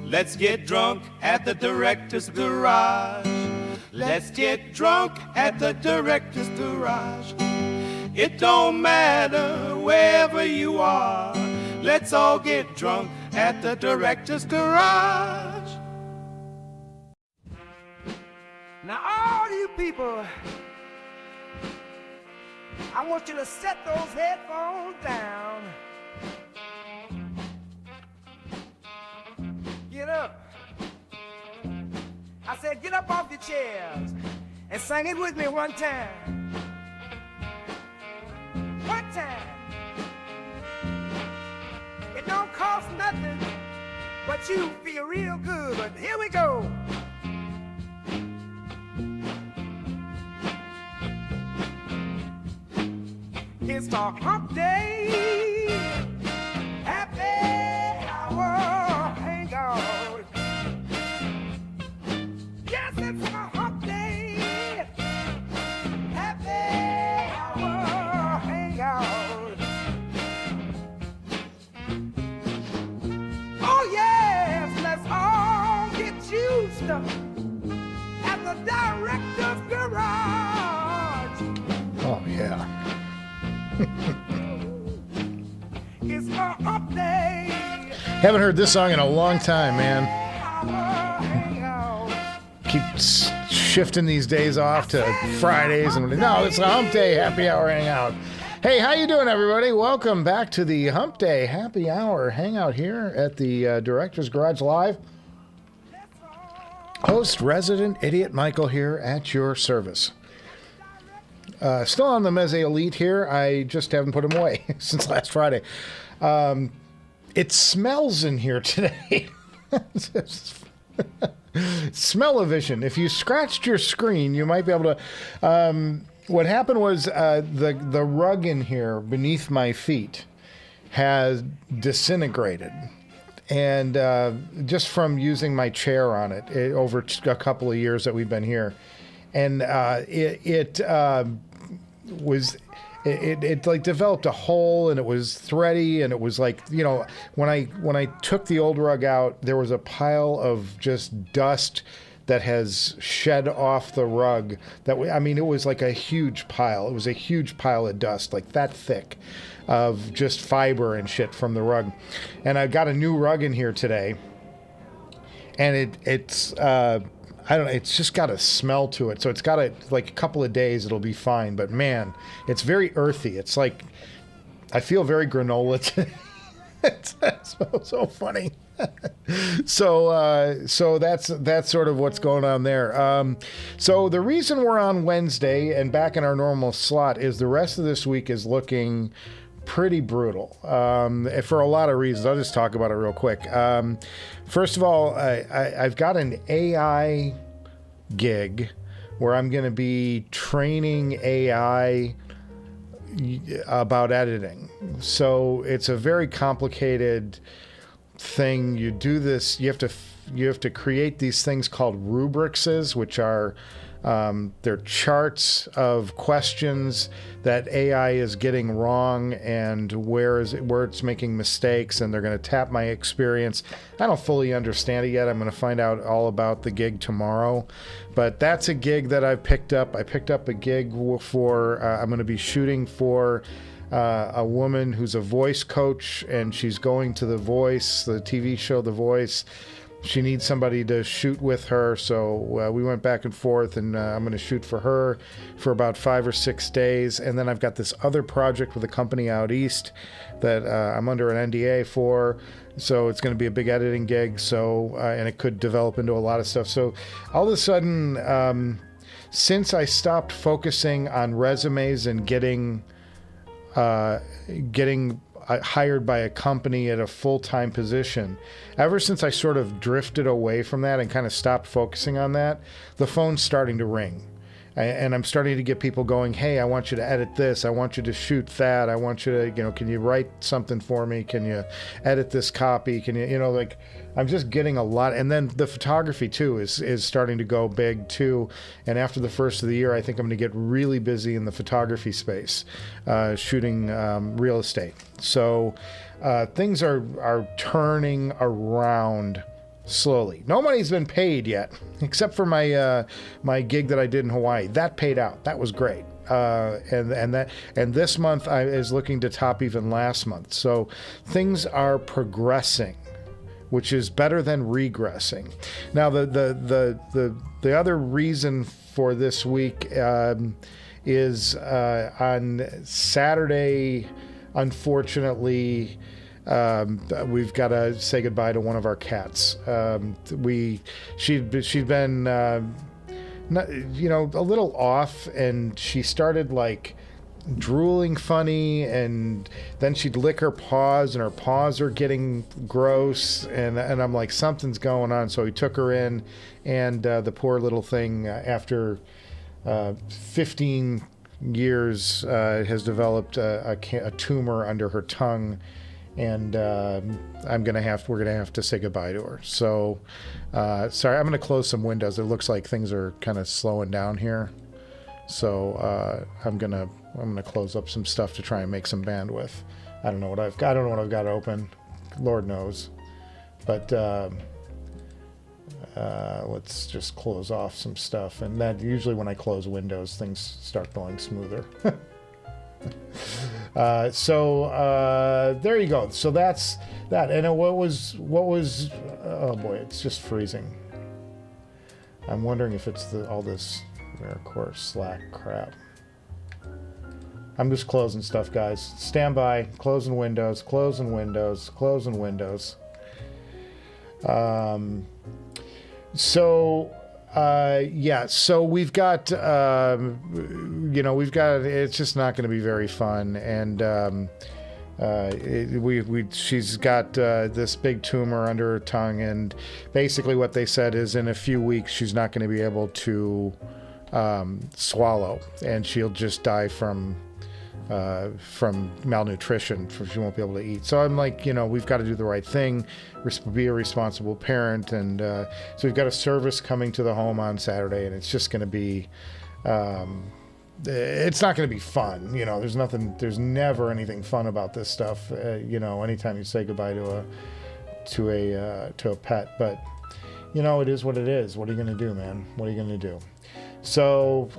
Let's get drunk at the director's garage. Let's get drunk at the director's garage. It don't matter wherever you are. Let's all get drunk at the director's garage. Now all you people, I want you to set those headphones down. Get up. I said get up off your chairs and sing it with me one time. One time. It don't cost nothing, but you feel real good. But here we go. It's the hump day, happy hour hangout. Yes, it's the hump day, happy hour hangout. Oh yes, let's all get used at the director's garage. Oh yeah. It's a hump day. Haven't heard this song in a long time, man. Keep shifting these days off to Fridays, and no, it's a hump day happy hour hangout. Hey, how you doing, everybody? Welcome back to the Hump Day Happy Hour Hangout here at the Director's Garage Live. Host, resident idiot Michael here at your service. Still on the Meze Elite here. I just haven't put them away since last Friday. It smells in here today. Smell-o-vision. If you scratched your screen, you might be able to... what happened was the rug in here beneath my feet has disintegrated. And just from using my chair on it over a couple of years that we've been here. And it like developed a hole, and it was thready, and it was like, you know, when I took the old rug out, there was a pile of just dust that has shed off the rug. I mean, it was like a huge pile. It was a huge pile of dust, like that thick, of just fiber and shit from the rug. And I got a new rug in here today, and it's I don't know, it's just got a smell to it. So it's got like a couple of days, it'll be fine. But man, it's very earthy. It's like, I feel very granola today. It smells so funny. So that's sort of what's going on there. So the reason we're on Wednesday and back in our normal slot is the rest of this week is looking pretty brutal for a lot of reasons. I'll just talk about it real quick. First of all, I've got an AI gig where I'm going to be training AI about editing. So it's a very complicated thing. You do this, you have to create these things called rubrics, which are they're charts of questions that AI is getting wrong and where it's making mistakes, and they're going to tap my experience. I don't fully understand it yet. I'm going to find out all about the gig tomorrow, but that's a gig that I've picked up. I picked up a gig for I'm going to be shooting for a woman who's a voice coach, and she's going to The Voice, the TV show The Voice. She needs somebody to shoot with her, so we went back and forth, and I'm going to shoot for her for about 5 or 6 days. And then I've got this other project with a company out east that I'm under an NDA for, so it's going to be a big editing gig. So and it could develop into a lot of stuff. So all of a sudden, since I stopped focusing on resumes and getting hired by a company at a full-time position, ever since I sort of drifted away from that and kind of stopped focusing on that, the phone's starting to ring. And I'm starting to get people going, hey, I want you to edit this. I want you to shoot that. I want you to, can you write something for me? Can you edit this copy? Can you, like, I'm just getting a lot. And then the photography, too, is starting to go big, too. And after the first of the year, I think I'm going to get really busy in the photography space, shooting real estate. So things are turning around slowly. No money's been paid yet, except for my my gig that I did in Hawaii. That paid out. That was great. And this month is looking to top even last month. So things are progressing, which is better than regressing. Now the other reason for this week is on Saturday, unfortunately. We've got to say goodbye to one of our cats. She'd been, a little off, and she started like drooling funny, and then she'd lick her paws, and her paws are getting gross, and I'm like, something's going on. So we took her in, and the poor little thing, after 15 years, has developed a tumor under her tongue. And we're gonna have to say goodbye to her. So, sorry, I'm gonna close some windows. It looks like things are kind of slowing down here. So I'm gonna close up some stuff to try and make some bandwidth. I don't know what I've got open. Lord knows. But let's just close off some stuff. And that usually when I close windows, things start going smoother. There you go. So that's that. And what was oh boy, it's just freezing. I'm wondering if it's all this AmeriCorps Slack crap. I'm just closing stuff, guys. Stand by. Closing windows. So we've got, it's just not going to be very fun. And she's got this big tumor under her tongue. And basically what they said is in a few weeks, she's not going to be able to swallow. And she'll just die from malnutrition. She won't be able to eat. So I'm like, we've got to do the right thing, be a responsible parent. And so we've got a service coming to the home on Saturday, and it's just going to be, it's not going to be fun. There's never anything fun about this stuff. Anytime you say goodbye to a pet, but it is what it is. What are you going to do, man? What are you going to do? So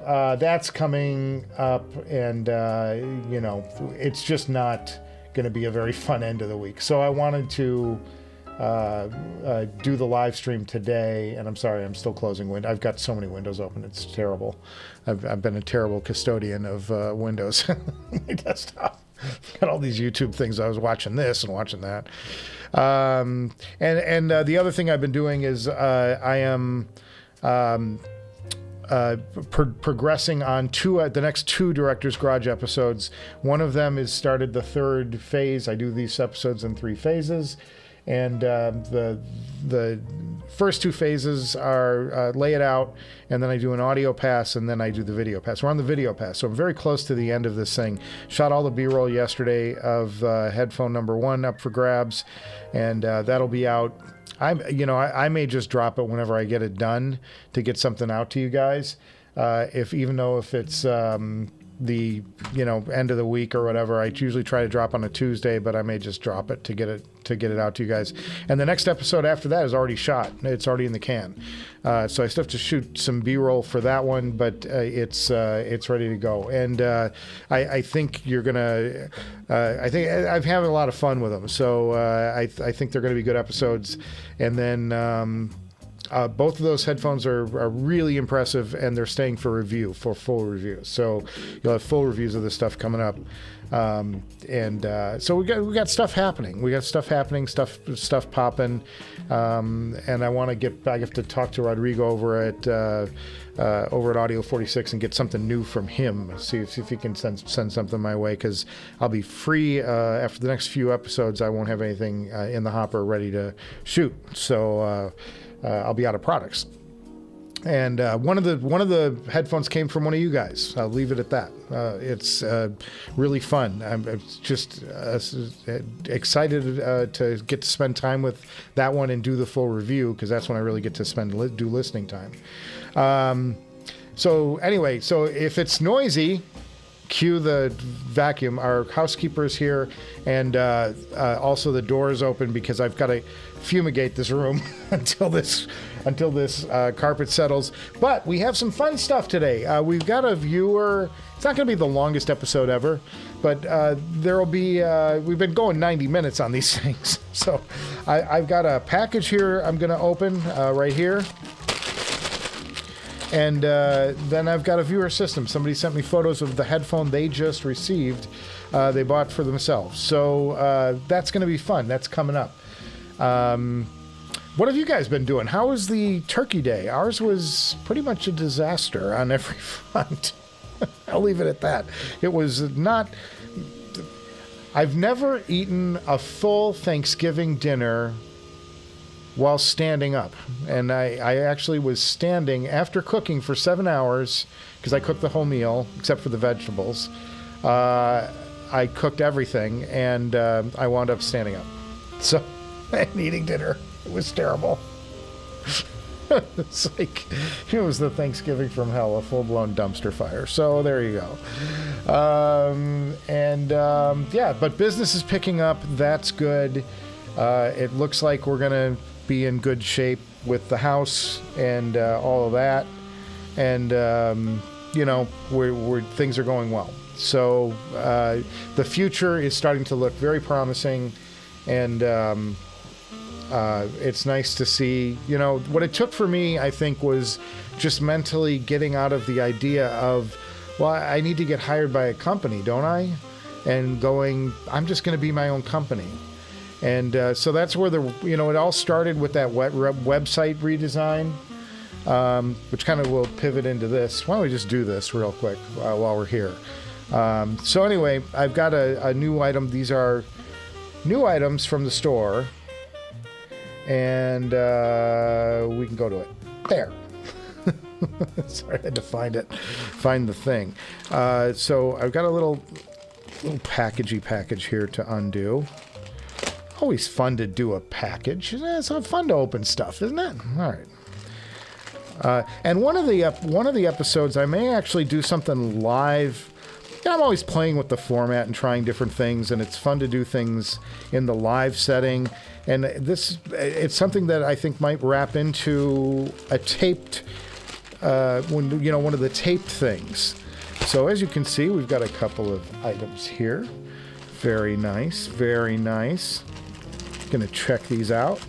that's coming up, and it's just not going to be a very fun end of the week. So I wanted to do the live stream today, and I'm sorry, I'm still closing windows. I've got so many windows open, it's terrible. I've been a terrible custodian of Windows on my desktop. Got all these YouTube things. I was watching this and watching that. And the other thing I've been doing is I am progressing on the next two Director's Garage episodes. One of them is started the third phase. I do these episodes in 3 phases. And the first 2 phases are lay it out, and then I do an audio pass, and then I do the video pass. We're on the video pass, so I'm very close to the end of this thing. Shot all the B-roll yesterday of headphone number 1 up for grabs, and that'll be out. I may just drop it whenever I get it done to get something out to you guys. Even though it's the end of the week or whatever, I usually try to drop on a Tuesday, but I may just drop it to get it out to you guys. And the next episode after that is already shot. It's already in the can. So I still have to shoot some B-roll for that one, but it's ready to go. And I think you're gonna. I think I'm having a lot of fun with them. So I think they're going to be good episodes. And then. Both of those headphones are really impressive, and they're staying for full review. So you'll have full reviews of this stuff coming up. So we got stuff happening. Stuff popping. And I want to get back. I have to talk to Rodrigo over at Audio 46 and get something new from him. See if he can send something my way, because I'll be free after the next few episodes. I won't have anything in the hopper ready to shoot. So. I'll be out of products. And one of the headphones came from one of you guys. I'll leave it at that. It's really fun. I'm just excited to get to spend time with that one and do the full review, because that's when I really get to do listening time. So anyway, so if it's noisy, cue the vacuum. Our housekeeper is here, and also the door is open because I've got to fumigate this room until this carpet settles. But we have some fun stuff today. We've got a viewer. It's not going to be the longest episode ever, but there will be. We've been going 90 minutes on these things, so I've got a package here. I'm going to open right here. And then I've got a viewer system. Somebody sent me photos of the headphone they just received. They bought for themselves. So that's going to be fun. That's coming up. What have you guys been doing? How was the Turkey Day? Ours was pretty much a disaster on every front. I'll leave it at that. It was not... I've never eaten a full Thanksgiving dinner while standing up. And I actually was standing after cooking for 7 hours, because I cooked the whole meal, except for the vegetables. I cooked everything, and I wound up standing up. So, and eating dinner. It was terrible. It's like, it was the Thanksgiving from hell, a full-blown dumpster fire. So there you go. Yeah, but business is picking up. That's good. It looks like we're going to be in good shape with the house and all of that. And, you know, things are going well. So the future is starting to look very promising. And it's nice to see, you know, what it took for me, I think, was just mentally getting out of the idea of, well, I need to get hired by a company, don't I? And going, I'm just going to be my own company. And so that's where it all started with that website redesign, which kind of will pivot into this. Why don't we just do this real quick while we're here? So anyway, I've got a new item. These are new items from the store. And we can go to it. There. Sorry, I had to find the thing. So I've got a little package here to undo. Always fun to do a package. It's fun to open stuff, isn't it? All right. And one of the episodes, I may actually do something live. Yeah, I'm always playing with the format and trying different things, and it's fun to do things in the live setting. And it's something that I think might wrap into a taped, one of the taped things. So as you can see, we've got a couple of items here. Very nice, very nice. Gonna check these out.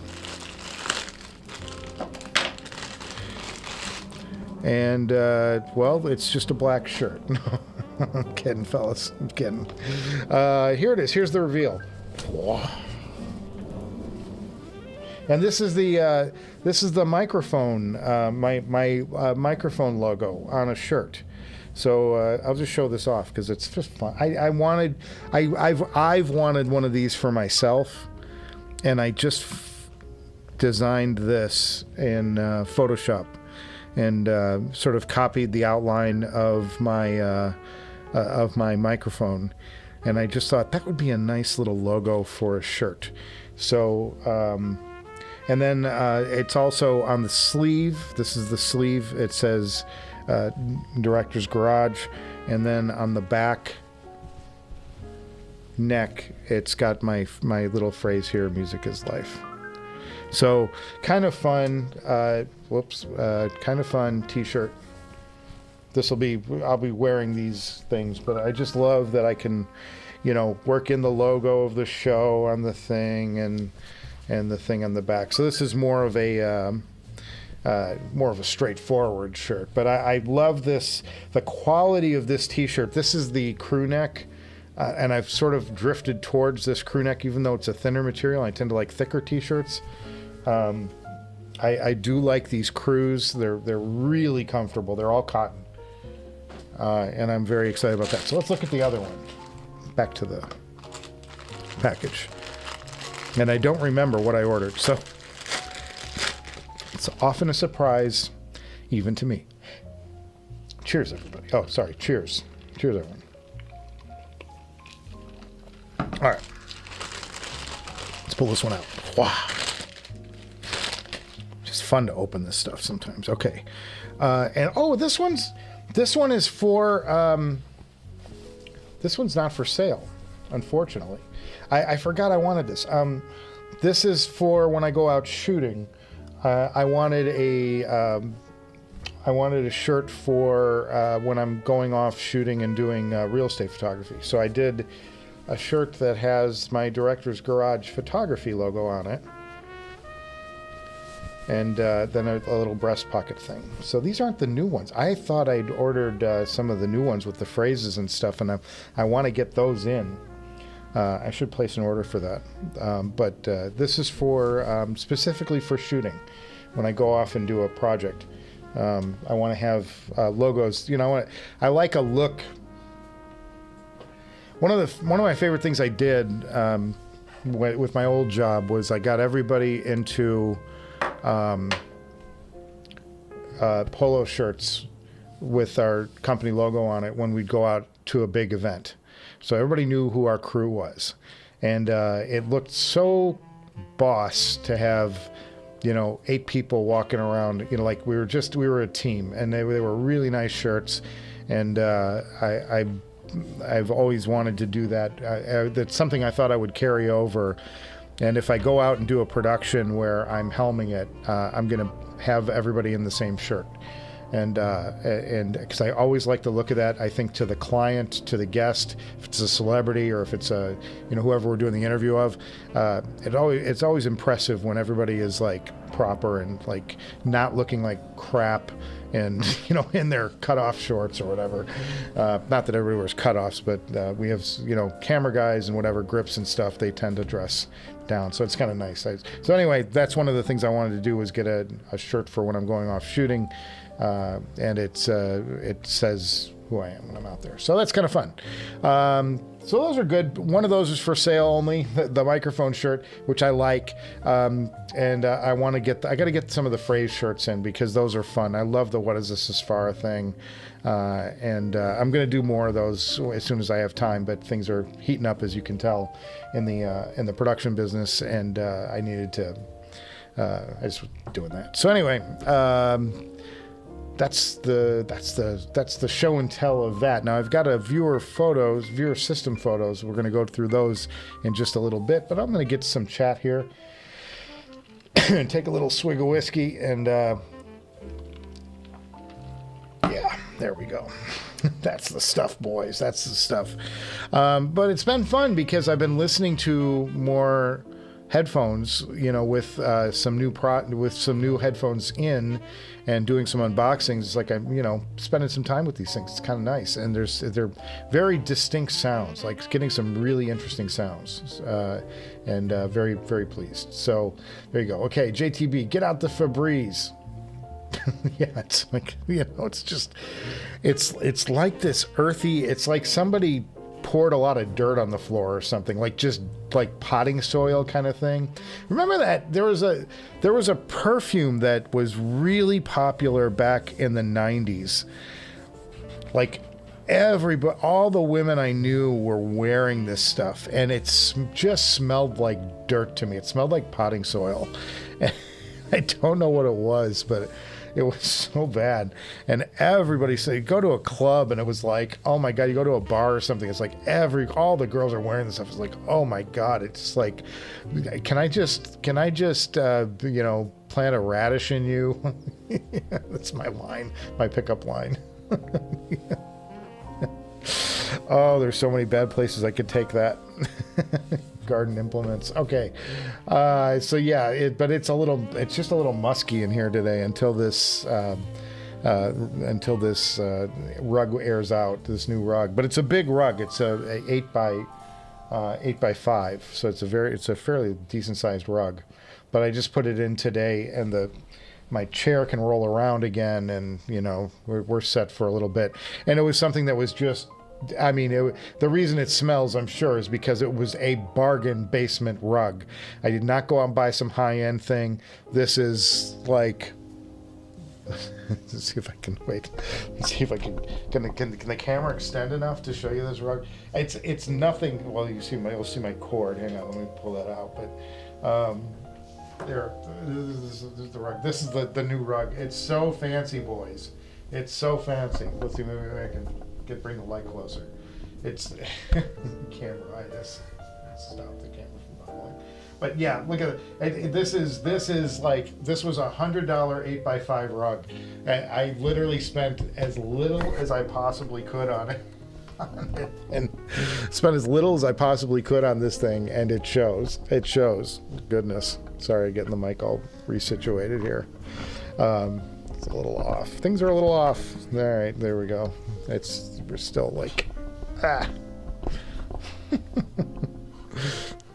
And, well, it's just a black shirt. No, I'm kidding, fellas. I'm kidding. Here it is. Here's the reveal. And this is the microphone, my microphone logo on a shirt. So I'll just show this off because it's just fun. I've wanted one of these for myself, and I just designed this in Photoshop and sort of copied the outline of my microphone, and I just thought that would be a nice little logo for a shirt. So. And then it's also on the sleeve. This is the sleeve. It says Director's Garage. And then on the back neck, it's got my little phrase here, music is life. So kind of fun, kind of fun t-shirt. I'll be wearing these things, but I just love that I can, work in the logo of the show on the thing and the thing on the back. So this is more of a straightforward shirt. But I love the quality of this t-shirt. This is the crew neck, and I've sort of drifted towards this crew neck, even though it's a thinner material. I tend to like thicker t-shirts. I do like these crews. They're really comfortable. They're all cotton, and I'm very excited about that. So let's look at the other one. Back to the package. And I don't remember what I ordered, so it's often a surprise, even to me. Cheers, everybody. Oh, sorry. Cheers. Cheers, everyone. All right. Let's pull this one out. Wow. Just fun to open this stuff sometimes. Okay. And this one is for This one's not for sale, unfortunately. I forgot I wanted this. This is for when I go out shooting. I wanted a shirt for when I'm going off shooting and doing real estate photography. So I did a shirt that has my Director's Garage photography logo on it. And then a little breast pocket thing. So these aren't the new ones. I thought I'd ordered some of the new ones with the phrases and stuff, and I want to get those in. I should place an order for that. But this is for specifically for shooting. When I go off and do a project, I want to have logos. You know, I like a look. One of my favorite things I did with my old job was I got everybody into polo shirts with our company logo on it when we'd go out to a big event. So everybody knew who our crew was. And it looked so boss to have, 8 people walking around, like we were a team, and they were really nice shirts. And I've always wanted to do that. That's something I thought I would carry over. And if I go out and do a production where I'm helming it, I'm going to have everybody in the same shirt. And because I always like the look of that. I think to the client, to the guest, if it's a celebrity or if it's a, whoever we're doing the interview of, it's always impressive when everybody is like proper and like not looking like crap and, in their cutoff shorts or whatever. Not that everybody wears cutoffs, but we have, camera guys and whatever, grips and stuff, they tend to dress down. So it's kind of nice. So anyway, that's one of the things I wanted to do was get a shirt for when I'm going off shooting. And it says who I am when I'm out there. So that's kind of fun. So those are good. One of those is for sale only, the microphone shirt, which I like. And I want to I got to get some of the phrase shirts in because those are fun. I love the What Is This as far thing. And I'm going to do more of those as soon as I have time, but things are heating up, as you can tell, in the production business. And I needed to, I just was doing that. So anyway, that's the show and tell of that. Now I've got a viewer system photos. We're going to go through those in just a little bit, but I'm going to get some chat here and take a little swig of whiskey and yeah, there we go. That's the stuff, boys. That's the stuff. But it's been fun because I've been listening to more headphones, with some new headphones in, and doing some unboxings. It's like I'm, spending some time with these things. It's kind of nice, and they're very distinct sounds, like getting some really interesting sounds, and very, very pleased. So there you go. Okay, JTB, get out the Febreze. Yeah, it's like it's like this earthy. It's like somebody poured a lot of dirt on the floor or something, like just like potting soil kind of thing. Remember that there was a perfume that was really popular back in the 90s. Like all the women I knew were wearing this stuff, and it just smelled like dirt to me. It smelled like potting soil. And I don't know what it was, but it was so bad. And everybody said, go to a club, and it was like, oh my God, you go to a bar or something, it's like all the girls are wearing this stuff. It's like, oh my God, it's like, can I just plant a radish in you? That's my line, my pickup line. Oh, there's so many bad places I could take that. Garden implements. Okay. So yeah, but it's just a little musky in here today until this rug airs out, this new rug. But it's a big rug. It's a 8 by 5. So it's a fairly decent sized rug. But I just put it in today, and my chair can roll around again, and we're set for a little bit. And it was something that was just, the reason it smells, I'm sure, is because it was a bargain basement rug. I did not go out and buy some high-end thing. This is like, let's see if I can wait. Let's see if I can the camera extend enough to show you this rug? It's nothing. Well, you'll see my cord. Hang on, let me pull that out. But there, this is the rug. This is the new rug. It's so fancy, boys. It's so fancy. Let's see, maybe I can bring the light closer. It's camera. I just stop the camera from bubbling. But yeah, look at it. This is like, this was $100 8x5 rug. I literally spent as little as I possibly could on it. And spent as little as I possibly could on this thing, and it shows. It shows. Goodness. Sorry, getting the mic all resituated here. It's a little off. Things are a little off. All right, there we go. We're still like,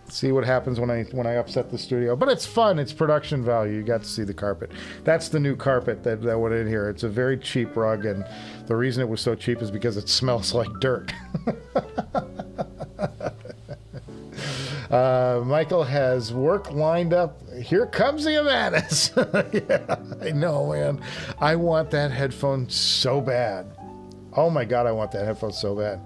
See what happens when I upset the studio. But it's fun. It's production value. You got to see the carpet. That's the new carpet that went in here. It's a very cheap rug, and the reason it was so cheap is because it smells like dirt. Michael has work lined up. Here comes the Amanis. Yeah, I know, man. I want that headphone so bad. Oh my God, I want that headphone so bad.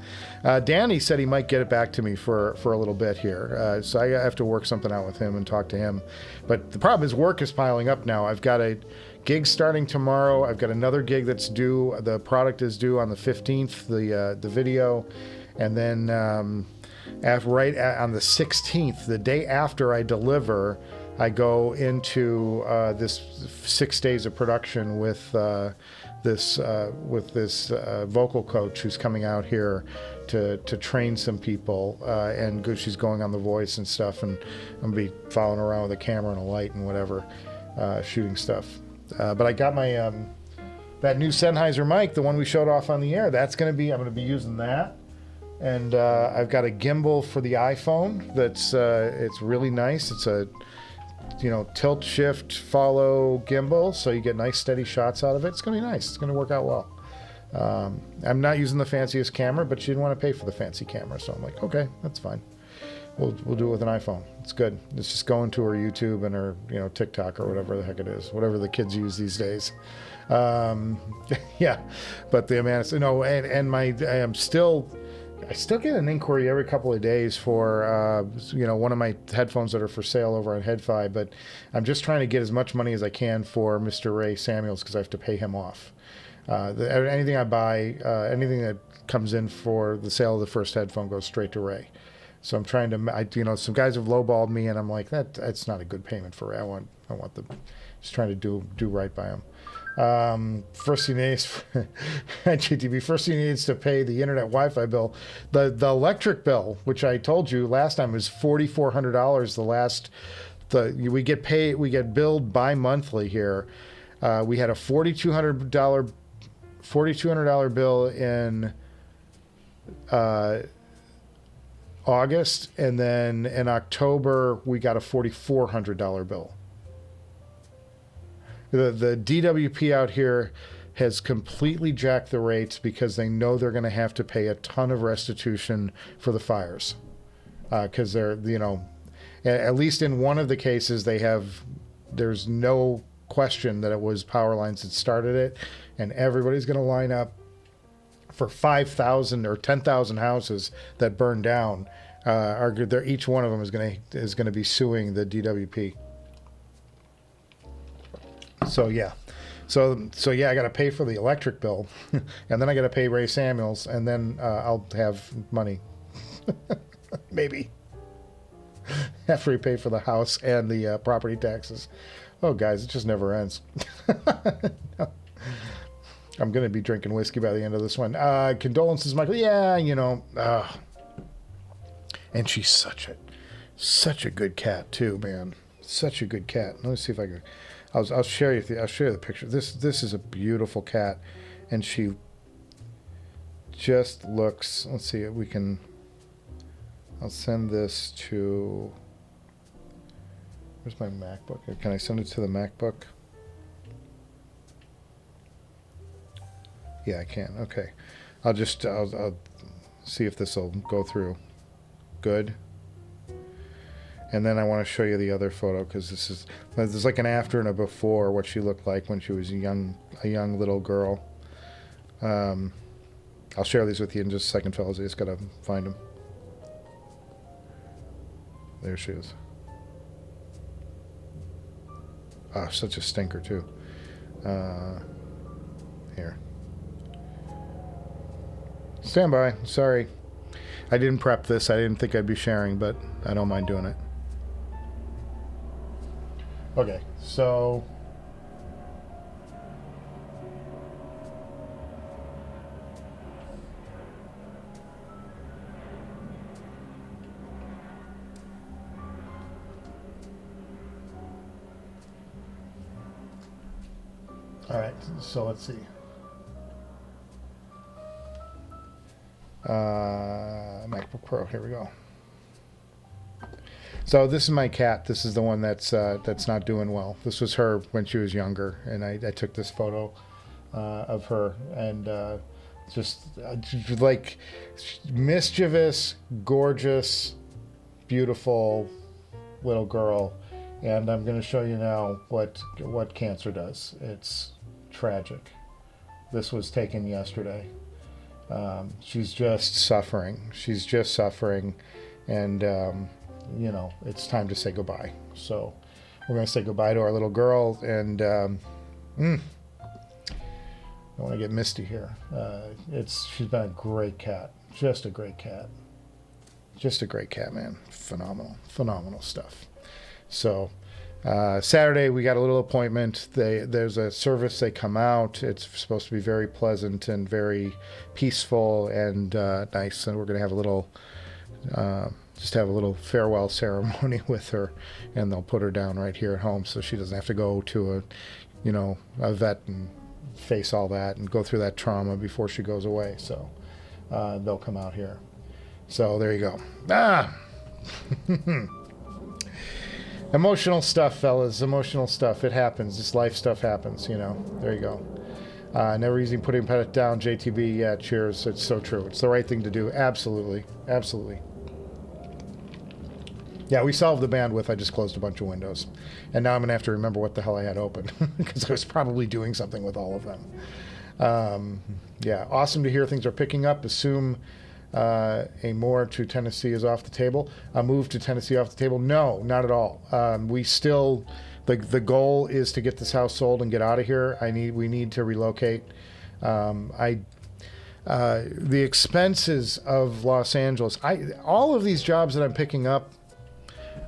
Danny said he might get it back to me for a little bit here. So I have to work something out with him and talk to him. But the problem is work is piling up now. I've got a gig starting tomorrow. I've got another gig that's due. The product is due on the 15th, the video. And then on the 16th, the day after I deliver, I go into this 6 days of production with this vocal coach who's coming out here to train some people, and she's going on The Voice and stuff, and I'm gonna be following around with a camera and a light and whatever, shooting stuff. But I got my that new Sennheiser mic, the one we showed off on the air. I'm gonna be using that, and I've got a gimbal for the iPhone. It's really nice. It's a tilt, shift, follow gimbal, so you get nice steady shots out of it. It's gonna be nice. It's gonna work out well. I'm not using the fanciest camera, but she didn't want to pay for the fancy camera, so I'm like, okay, that's fine. We'll do it with an iPhone. It's good. It's just going to her YouTube and her TikTok or whatever the heck it is, whatever the kids use these days. Yeah, but the Amanis, I still get an inquiry every couple of days for, one of my headphones that are for sale over on HeadFi, but I'm just trying to get as much money as I can for Mr. Ray Samuels because I have to pay him off. Anything I buy, anything that comes in for the sale of the first headphone goes straight to Ray. So I'm trying to, some guys have lowballed me, and I'm like, that's not a good payment for Ray. I want just trying to do right by him. First thing he needs, GTV, first thing he needs to pay the internet Wi-Fi bill. The electric bill, which I told you last time, was $4,400. We get billed bi-monthly here. We had a $4,200 bill in August, and then in October we got a $4,400 bill. The DWP out here has completely jacked the rates because they know they're going to have to pay a ton of restitution for the fires. Because they're, at least in one of the cases, there's no question that it was power lines that started it, and everybody's going to line up for 5,000 or 10,000 houses that burned down. Each one of them is going to be suing the DWP. So yeah, I got to pay for the electric bill, and then I got to pay Ray Samuels, and then I'll have money, maybe, after we pay for the house and the property taxes. Oh, guys, it just never ends. I'm gonna be drinking whiskey by the end of this one. Condolences, Michael. Yeah, and she's such a good cat too, man. Such a good cat. Let me see if I can. I'll share you the picture. This is a beautiful cat, and she just looks. Let's see if we can. I'll send this to. Where's my MacBook? Can I send it to the MacBook? Yeah, I can. Okay, I'll see if this will go through. Good. And then I want to show you the other photo because there's like an after and a before what she looked like when she was a young little girl. I'll share these with you in just a second, fellas. I just gotta find them. There she is. Ah, such a stinker too. Here. Stand by. Sorry. I didn't prep this. I didn't think I'd be sharing, but I don't mind doing it. Okay, so all right, so let's see. MacBook Pro, here we go. So this is my cat. This is the one that's not doing well. This was her when she was younger, and I took this photo of her, and just like mischievous, gorgeous, beautiful little girl. And I'm going to show you now what cancer does. It's tragic. This was taken yesterday. She's just suffering. She's just suffering, and you know, it's time to say goodbye. So we're going to say goodbye to our little girl, and I want to get misty here. She's been a great cat, just a great cat, man. Phenomenal stuff. So Saturday we got a little appointment. There's a service. They come out. It's supposed to be very pleasant and very peaceful and nice. And we're going to have a little, just have a little farewell ceremony with her, and they'll put her down right here at home so she doesn't have to go to a vet and face all that and go through that trauma before she goes away. So they'll come out here. So there you go. Emotional stuff, fellas. Emotional stuff. It happens. This life stuff happens, you know. There you go. Never easy putting it down. JTB, yeah, cheers. It's so true. It's the right thing to do. Absolutely. Absolutely. Yeah, we solved the bandwidth. I just closed a bunch of windows. And now I'm going to have to remember what the hell I had open because I was probably doing something with all of them. Yeah, awesome to hear things are picking up. Assume a more to Tennessee is off the table. A move to Tennessee off the table? No, not at all. We still, the goal is to get this house sold and get out of here. We need to relocate. The expenses of Los Angeles, all of these jobs that I'm picking up,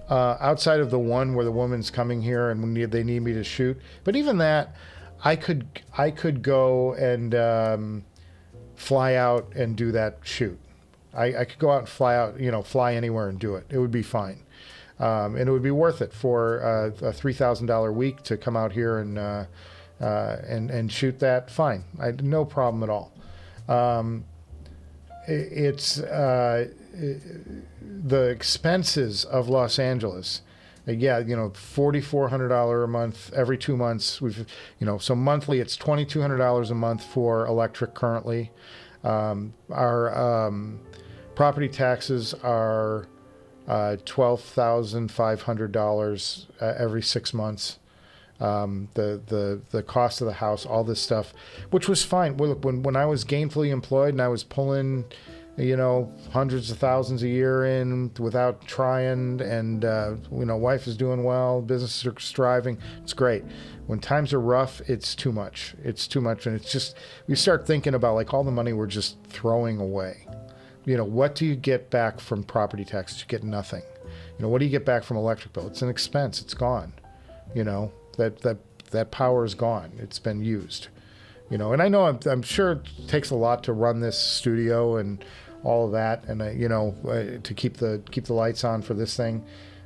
outside of the one where the woman's coming here and they need me to shoot, but even that, I could go and fly out and do that shoot. I could go out and fly out, fly anywhere and do it. It would be fine. And it would be worth it for a $3,000 week to come out here and shoot that. Fine. No problem at all. It's the expenses of Los Angeles. Yeah, $4,400 a month every 2 months. So monthly it's $2,200 a month for electric currently. Our property taxes are $12,500 every 6 months. The cost of the house, all this stuff, which was fine. Well, look, when I was gainfully employed and I was pulling, hundreds of thousands a year in without trying, and wife is doing well, business is thriving, it's great. When times are rough, it's too much. It's too much, and it's just, we start thinking about like all the money we're just throwing away. What do you get back from property taxes? You get nothing. What do you get back from electric bill? It's an expense. It's gone. That power is gone. It's been used. And I know I'm sure it takes a lot to run this studio and all of that, and to keep the lights on for this thing.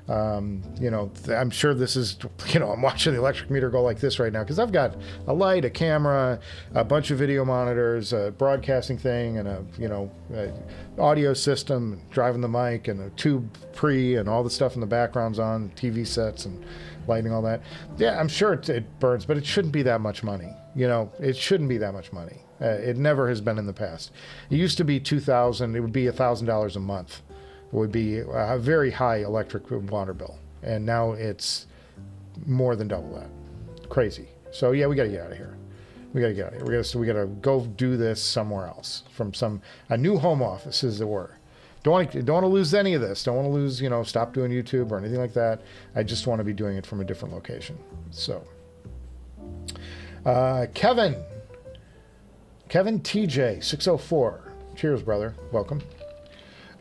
I'm sure this is, I'm watching the electric meter go like this right now because I've got a light, a camera, a bunch of video monitors, a broadcasting thing, and a audio system, driving the mic, and a tube pre, and all the stuff in the background's on, TV sets and lighting, all that. Yeah, I'm sure it burns, but it shouldn't be that much money. It shouldn't be that much money. It never has been in the past. It used to be $2,000. It would be $1,000 a month. It would be a very high electric water bill, and now it's more than double that. Crazy. So yeah, we got to get out of here. We got to get out of here. We got to go do this somewhere else, from a new home office, as it were. Don't want to lose any of this. Don't want to lose, stop doing YouTube or anything like that. I just want to be doing it from a different location. So, Kevin TJ 604. Cheers, brother. Welcome.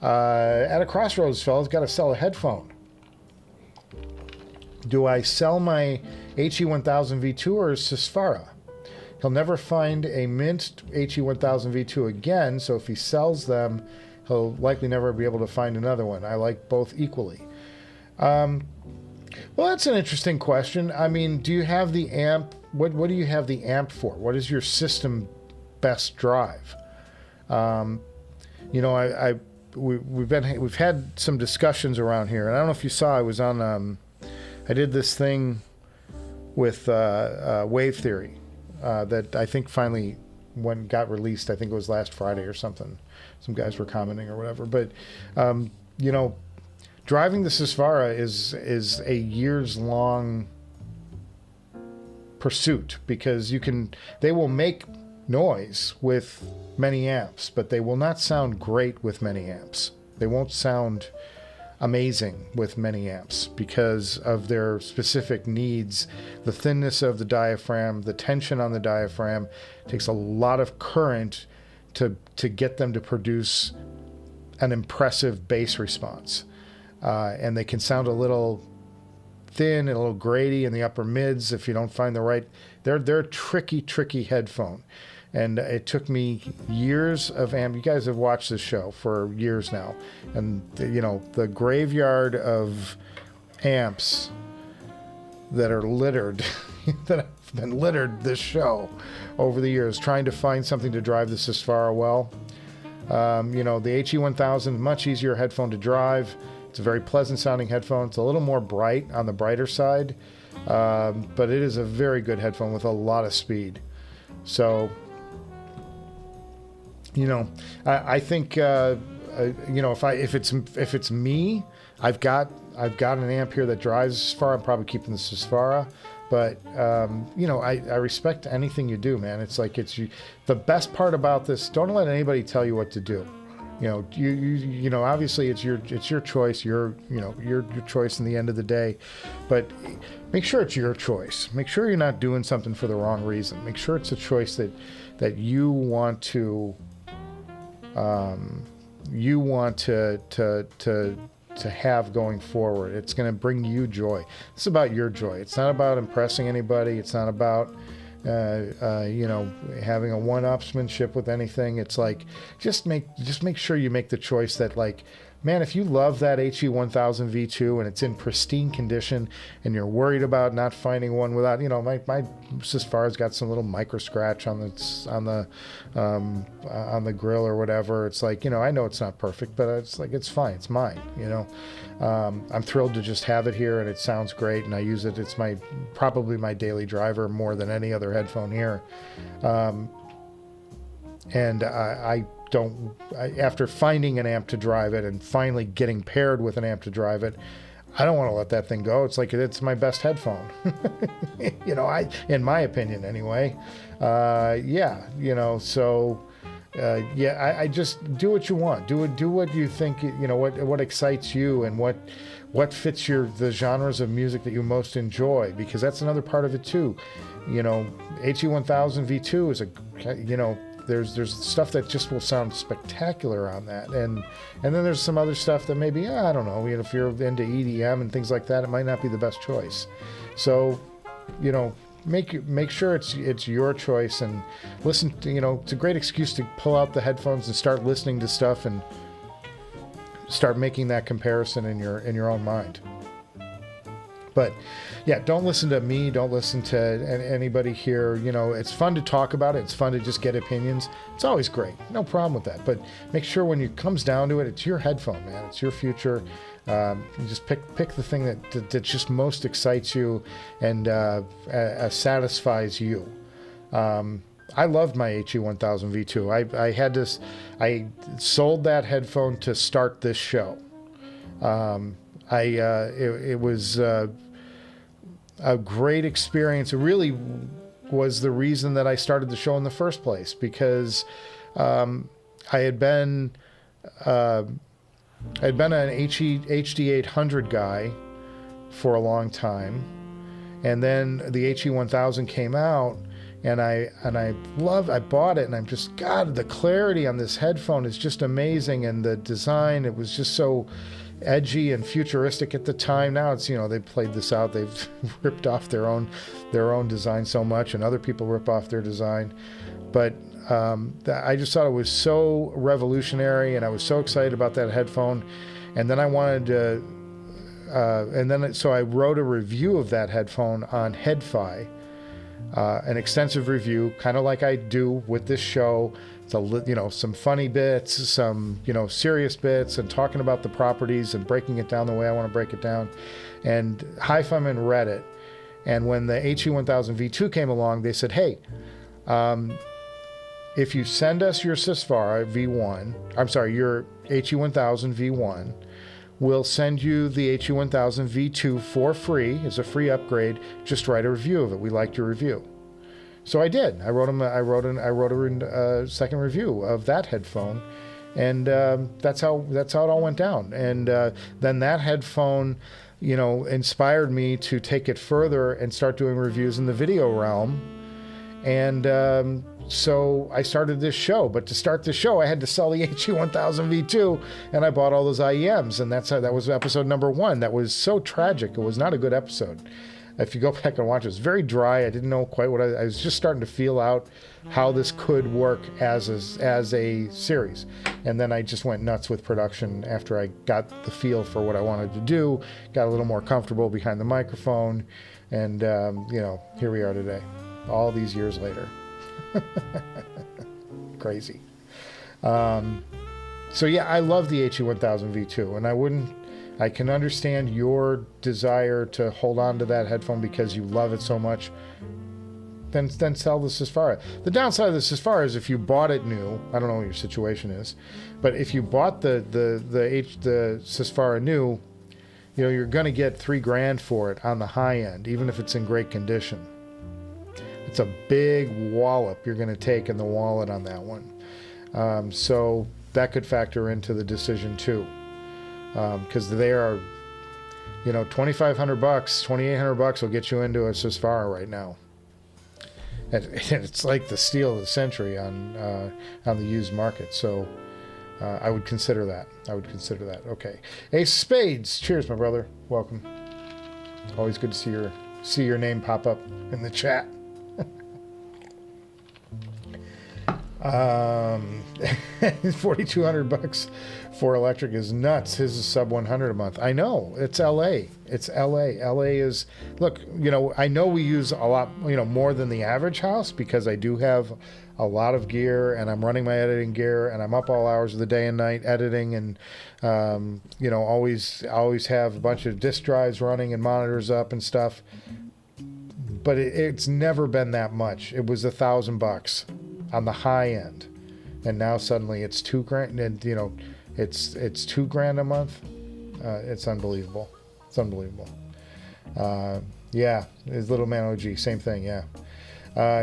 At a crossroads, fellas, got to sell a headphone. Do I sell my HE1000 V2 or Sesfara? He'll never find a mint HE1000 V2 again, so if he sells them, he'll likely never be able to find another one. I like both equally. Well, that's an interesting question. I mean, do you have the amp? What do you have the amp for? What is your system best drive? You know, we've had some discussions around here, and I don't know if you saw. I was on. I did this thing with Wave Theory that I think finally got released. I think it was last Friday or something. Some guys were commenting or whatever. But you know, driving the Sesfara is a years-long pursuit, because they will make noise with many amps, but they will not sound great with many amps. They won't sound amazing with many amps because of their specific needs. The thinness of the diaphragm, the tension on the diaphragm, takes a lot of current to get them to produce an impressive bass response. And they can sound a little thin and a little grady in the upper mids if you don't find the right. They're a tricky headphone. And it took me years of amp. You guys have watched this show for years now. And, you know, the graveyard of amps that are littered, that have been littered this show over the years, trying to find something to drive the Sesfara well. You know, the HE1000, much easier headphone to drive. It's a very pleasant sounding headphone. It's a little more bright on the brighter side, but it is a very good headphone with a lot of speed. So, you know, I think you know, if it's me, I've got an amp here that drives Sesfara. I'm probably keeping the Sesfara, but you know, I respect anything you do, man. It's like the best part about this. Don't let anybody tell you what to do. You know, you know, obviously it's your choice. Your choice in the end of the day, but make sure it's your choice. Make sure you're not doing something for the wrong reason. Make sure it's a choice that you want to have going forward. It's going to bring you joy. It's about your joy. It's not about impressing anybody. It's not about you know, having a one-upsmanship with anything. It's like just make sure you make the choice that, like, man, if you love that HE1000 V2 and it's in pristine condition and you're worried about not finding one without, you know, my Sesfara's got some little micro scratch on the grill or whatever. It's like, you know, I know it's not perfect, but it's like, it's fine. It's mine, you know. I'm thrilled to just have it here, and it sounds great, and I use it. It's probably my daily driver more than any other headphone here. And after finding an amp to drive it and finally getting paired with an amp to drive it, I don't want to let that thing go. It's like, it's my best headphone. You know, in my opinion anyway. Yeah, you know, so yeah, I just do what you want. Do what you think, you know, what excites you and what fits the genres of music that you most enjoy, because that's another part of it too. You know, HE1000 V2 is you know, there's stuff that just will sound spectacular on that, and then there's some other stuff that maybe, I don't know, you know, if you're into EDM and things like that, it might not be the best choice. So, you know, make sure it's your choice, and listen to, you know, it's a great excuse to pull out the headphones and start listening to stuff and start making that comparison in your own mind. But yeah, don't listen to me. Don't listen to anybody here. You know, it's fun to talk about it. It's fun to just get opinions. It's always great. No problem with that. But make sure when it comes down to it, it's your headphone, man. It's your future. You just pick the thing that just most excites you and satisfies you. I loved my HE1000 V2. I sold that headphone to start this show. It was a great experience. It really was the reason that I started the show in the first place, because I had been an HD-820 guy for a long time, and then the HE1000 came out, and I bought it, and I'm just, God, the clarity on this headphone is just amazing, and the design, it was just so edgy and futuristic at the time. Now it's, they played this out, they've ripped off their own design so much, and other people rip off their design, but I just thought it was so revolutionary, and I was so excited about that headphone. And then I wanted to, so I wrote a review of that headphone on HeadFi, an extensive review, kind of like I do with this show. Some funny bits, some, serious bits, and talking about the properties and breaking it down the way I want to break it down. And HiFiman read it. And when the HE1000 V2 came along, they said, hey, if you send us your Sysvara V1, your HE1000 V1, we'll send you the HE1000 V2 for free as a free upgrade. Just write a review of it. We liked your review. So I did. I wrote a second review of that headphone, and that's how it all went down. And then that headphone, inspired me to take it further and start doing reviews in the video realm. And so I started this show, but to start the show, I had to sell the HE1000 V2, and I bought all those IEMs, and that was episode number 1. That was so tragic. It was not a good episode. If you go back and watch it, it's very dry. I didn't know quite what I was just starting to feel out how this could work as a series. And then I just went nuts with production after I got the feel for what I wanted to do, got a little more comfortable behind the microphone, and here we are today, all these years later. Crazy. So yeah, I love the HE1000 V2, and I can understand your desire to hold on to that headphone because you love it so much. Then sell the Sysvara. The downside of the Sysvara is if you bought it new, I don't know what your situation is, but if you bought the Sysvara new, you're going to get $3,000 for it on the high end, even if it's in great condition. It's a big wallop you're going to take in the wallet on that one. So that could factor into the decision too. Because they are, $2,500, $2,800 will get you into a Sysvara right now. And it's like the steal of the century on the used market. So I would consider that. Okay. Ace of Spades. Cheers, my brother. Welcome. Always good to see your name pop up in the chat. $4,200 for electric is nuts. His is sub 100 a month. I know, it's LA. LA is, look, I know we use a lot, more than the average house, because I do have a lot of gear, and I'm running my editing gear, and I'm up all hours of the day and night editing, and always have a bunch of disk drives running and monitors up and stuff. But it's never been that much. It was $1,000 on the high end, and now suddenly it's $2,000, and it's $2,000 a month. It's unbelievable. Yeah, his little man OG, same thing. Yeah.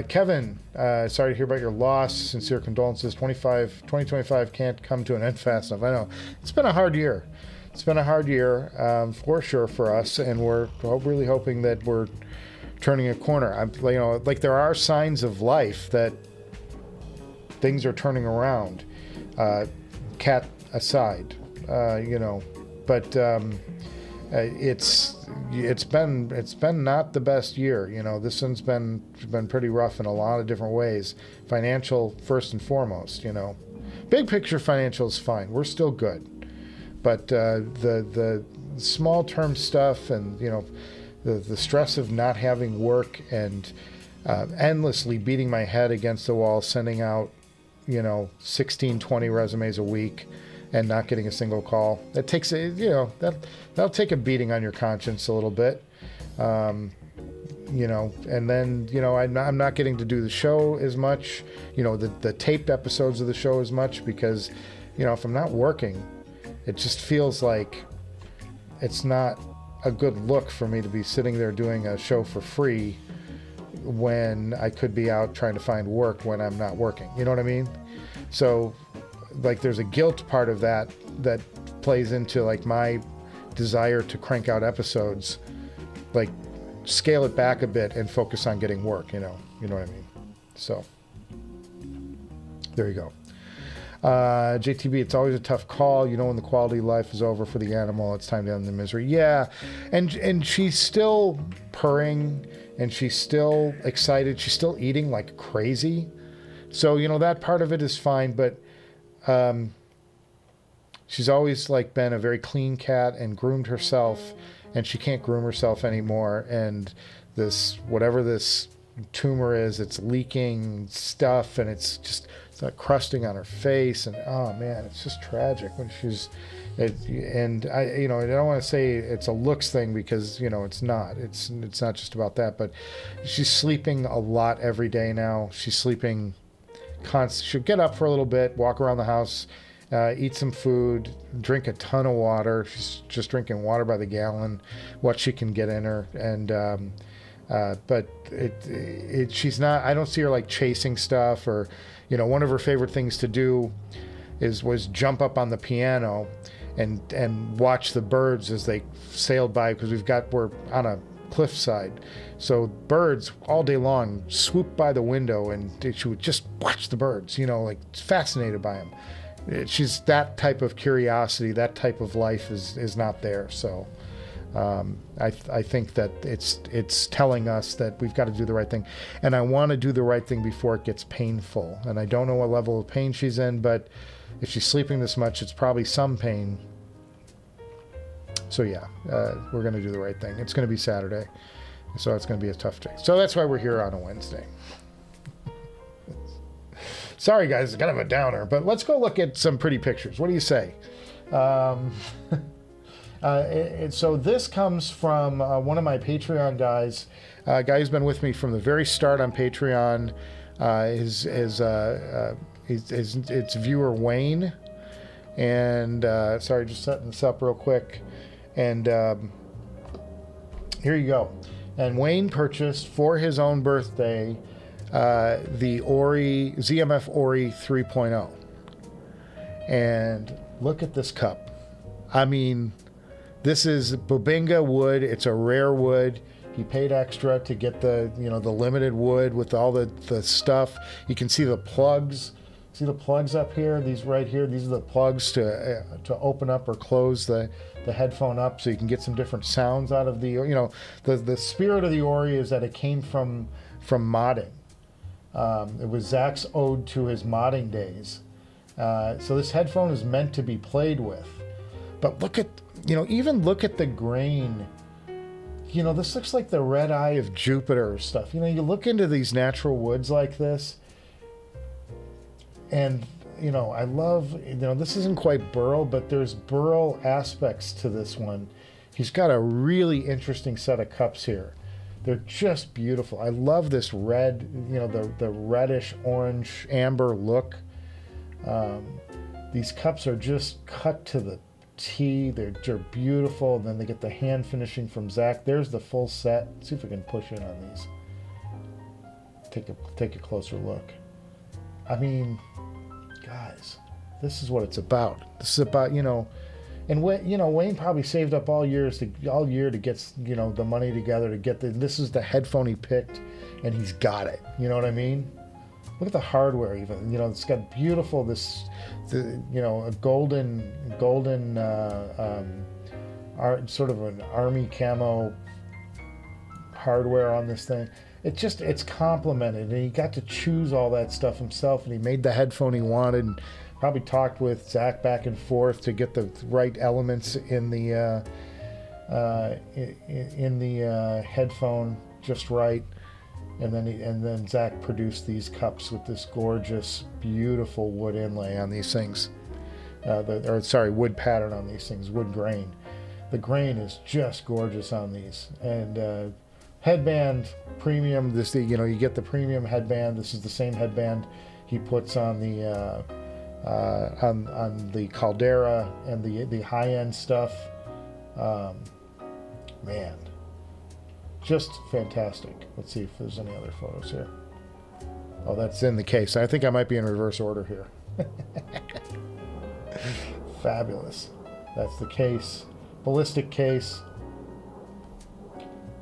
Kevin, sorry to hear about your loss. Sincere condolences. 2025 can't come to an end fast enough. I know it's been a hard year. For sure for us, and we're really hoping that we're turning a corner. There are signs of life that things are turning around, cat aside, but it's been not the best year. This one's been pretty rough in a lot of different ways. Financial first and foremost. Big picture financial is fine. We're still good, but the small term stuff, and the stress of not having work, and endlessly beating my head against the wall, sending out 16, 20 resumes a week and not getting a single call. That takes that'll take a beating on your conscience a little bit. And then, I'm not getting to do the show as much, the taped episodes of the show as much, because, if I'm not working, it just feels like it's not a good look for me to be sitting there doing a show for free when I could be out trying to find work when I'm not working. You know what I mean? So, there's a guilt part of that plays into, my desire to crank out episodes, scale it back a bit and focus on getting work, you know what I mean? So there you go. JTB, it's always a tough call. You know, when the quality of life is over for the animal, it's time to end the misery. Yeah, and she's still purring, and she's still excited. She's still eating like crazy. So, you know, that part of it is fine, but she's always like been a very clean cat and groomed herself, and she can't groom herself anymore. And this, whatever this tumor is, it's leaking stuff, and it's like crusting on her face, and oh man, it's just tragic when she's and I, you know, I don't want to say it's a looks thing, because, you know, it's not just about that, but she's sleeping a lot every day now. She's sleeping constant. She'll get up for a little bit, walk around the house, eat some food, drink a ton of water. She's just drinking water by the gallon, what she can get in her. And but she's not, I don't see her like chasing stuff, or, you know, one of her favorite things to do was jump up on the piano and watch the birds as they sailed by, because we're on a cliffside. So birds all day long swoop by the window, and she would just watch the birds, you know, like fascinated by them. She's that type of curiosity, that type of life is not there. So I think that it's telling us that we've got to do the right thing, and I want to do the right thing before it gets painful. And I don't know what level of pain she's in, but if she's sleeping this much, it's probably some pain. So yeah, we're going to do the right thing. It's going to be Saturday, so it's going to be a tough day. So that's why we're here on a Wednesday. Sorry guys, it's kind of a downer, but let's go look at some pretty pictures. What do you say? So this comes from one of my Patreon guys, a guy who's been with me from the very start on Patreon. It's viewer Wayne, and sorry, just setting this up real quick, and here you go. And Wayne purchased for his own birthday the ZMF Ori 3.0, and look at this cup. I mean, this is Bubinga wood. It's a rare wood. He paid extra to get the, you know, the limited wood with all the stuff. You can see the plugs. See the plugs up here? These right here. These are the plugs to open up or close the headphone up, so you can get some different sounds out of the, you know, the spirit of the Ori is that it came from modding. It was Zach's ode to his modding days. So this headphone is meant to be played with. But look at, you know, even look at the grain. You know, this looks like the red eye of Jupiter or stuff. You know, you look into these natural woods like this, and, you know, I love, you know, this isn't quite burl, but there's burl aspects to this one. He's got a really interesting set of cups here. They're just beautiful. I love this red, you know, the reddish orange amber look. These cups are just cut to the T. They're beautiful, and then they get the hand finishing from Zach. There's the full set. Let's see if we can push in on these. Take a closer look. I mean, guys, this is what it's about. This is about, you know, and Wayne probably saved up all year to get, you know, the money together to get this is the headphone he picked, and he's got it. You know what I mean? Look at the hardware even. You know, it's got beautiful you know, a golden sort of an army camo hardware on this thing. It's complimented, and he got to choose all that stuff himself, and he made the headphone he wanted, and probably talked with Zach back and forth to get the right elements in the headphone just right. And then Zach produced these cups with this gorgeous, beautiful wood inlay on these things. Wood pattern on these things, wood grain. The grain is just gorgeous on these. And headband premium. You know, you get the premium headband. This is the same headband he puts on the Caldera and the high end stuff. Man. Just fantastic. Let's see if there's any other photos here. Oh, that's in the case. I think I might be in reverse order here. Fabulous. That's the case. Ballistic case.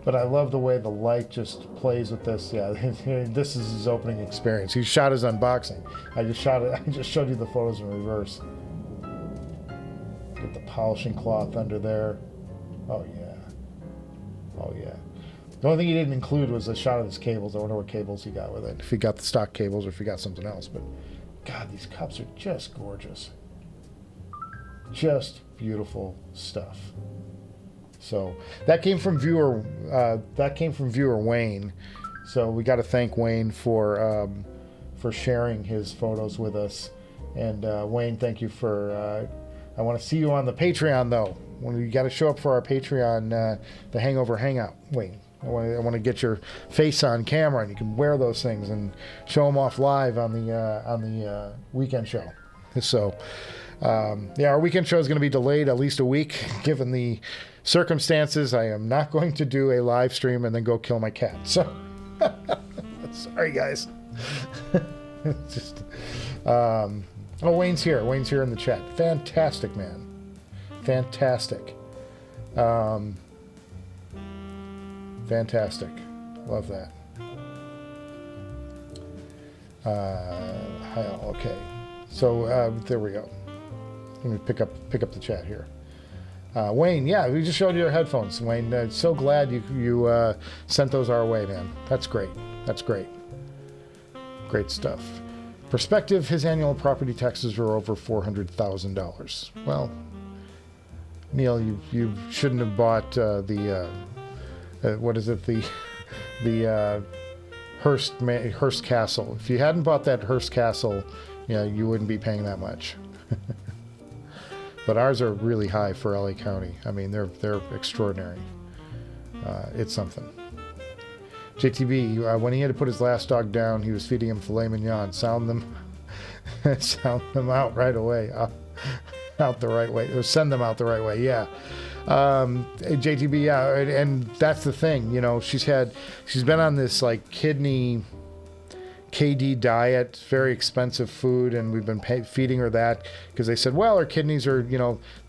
But I love the way the light just plays with this. Yeah, this is his opening experience. He shot his unboxing. I just showed you the photos in reverse. Get the polishing cloth under there. Oh yeah. Oh yeah. The only thing he didn't include was a shot of his cables. I wonder what cables he got with it. If he got the stock cables or if he got something else. But God, these cups are just gorgeous. Just beautiful stuff. So that came from viewer Wayne. So we got to thank Wayne for sharing his photos with us. And Wayne, thank you for. I want to see you on the Patreon though. When you got to show up for our Patreon, the Hangover Hangout, Wayne. I want to get your face on camera, and you can wear those things and show them off live on the weekend show. So, yeah, our weekend show is going to be delayed at least a week, given the circumstances. I am not going to do a live stream and then go kill my cat. So, sorry guys. Just, oh, Wayne's here. Wayne's here in the chat. Fantastic, man. Fantastic. Fantastic. Love that. Okay. So there we go. Let me pick up the chat here. Wayne, yeah, we just showed you your headphones. Wayne, so glad you sent those our way, man. That's great. That's great. Great stuff. Perspective, his annual property taxes are over $400,000. Well, Neil, you shouldn't have bought what is it? The Hearst Castle. If you hadn't bought that Hearst Castle, you wouldn't be paying that much. But ours are really high for LA County. I mean, they're extraordinary. It's something. JTB, when he had to put his last dog down, he was feeding him filet mignon. Sound them out right away. Out the right way. Or send them out the right way. Yeah. JTB, yeah, and that's the thing. She's been on this like kidney KD diet, very expensive food, and we've been feeding her that because they said, well, her kidneys are,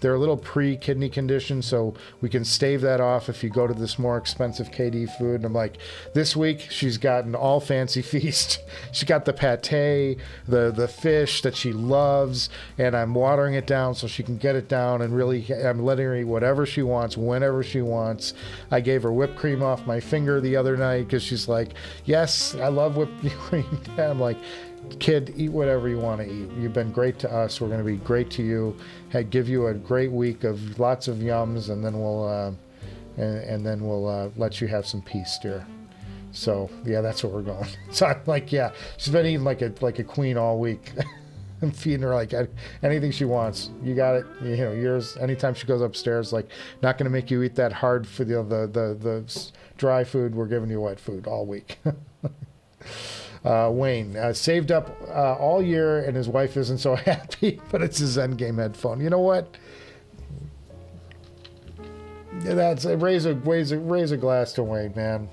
they're a little pre-kidney condition, so we can stave that off if you go to this more expensive KD food. And I'm like, this week she's gotten all fancy feast. She got the pate, the fish that she loves, and I'm watering it down so she can get it down, and really I'm letting her eat whatever she wants, whenever she wants. I gave her whipped cream off my finger the other night because she's like, yes, I love whipped cream. And I'm like, kid, eat whatever you want to eat. You've been great to us. We're going to be great to you. Give you a great week of lots of yums, and then we'll let you have some peace, dear. So yeah, that's where we're going. So I'm like, yeah, she's been eating like a queen all week. I'm feeding her like anything she wants. You got it. Yours. Anytime she goes upstairs, like, not going to make you eat that hard for the dry food. We're giving you wet food all week. Wayne, saved up all year, and his wife isn't so happy, but it's his Endgame headphone. You know what? That's raise a glass to Wayne, man.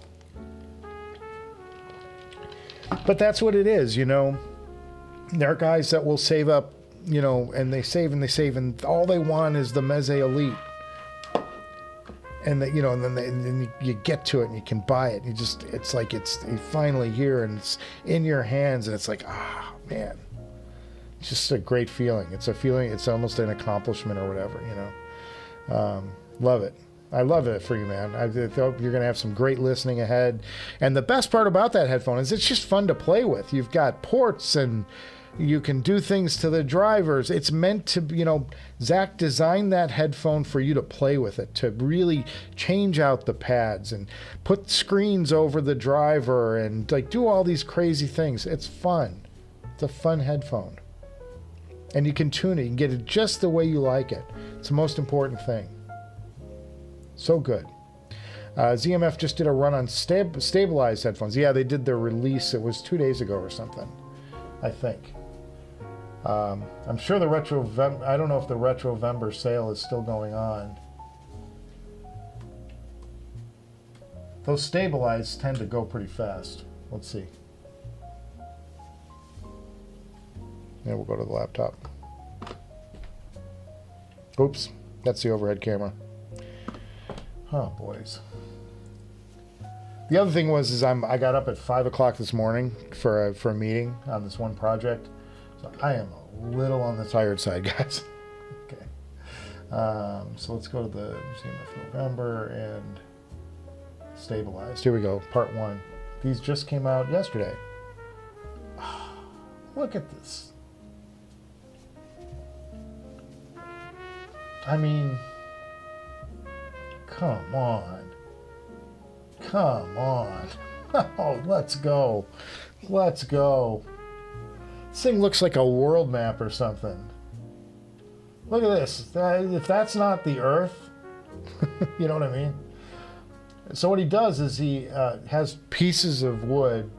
But that's what it is, There are guys that will save up, and they save, and all they want is the Meze Elite. And then you get to it and you can buy it. It's like you're finally here and it's in your hands, and it's like, man, it's just a great feeling. It's a feeling. It's almost an accomplishment or whatever, Love it. I love it for you, man. I hope you're going to have some great listening ahead. And the best part about that headphone is it's just fun to play with. You've got ports and you can do things to the drivers. It's meant to, Zach designed that headphone for you to play with it, to really change out the pads and put screens over the driver and like do all these crazy things. It's fun. It's a fun headphone. And you can tune it. You can get it just the way you like it. It's the most important thing. So good. ZMF just did a run on stabilized headphones. Yeah, they did their release. It was 2 days ago or something, I think. I'm sure the I don't know if the Retrovember sale is still going on. Those stabilized tend to go pretty fast. Let's see. Yeah, we'll go to the laptop. Oops, that's the overhead camera. Oh, boys. The other thing was I got up at 5 o'clock this morning for a meeting on this one project, so I am a little on the tired side, guys. Okay, so let's go to the Museum of November and stabilized. Here we go, part 1. These just came out yesterday. Oh, look at this. I mean, come on. Come on. Oh, let's go. Let's go. This thing looks like a world map or something. Look at this. If that's not the Earth, you know what I mean? So what he does is he has pieces of wood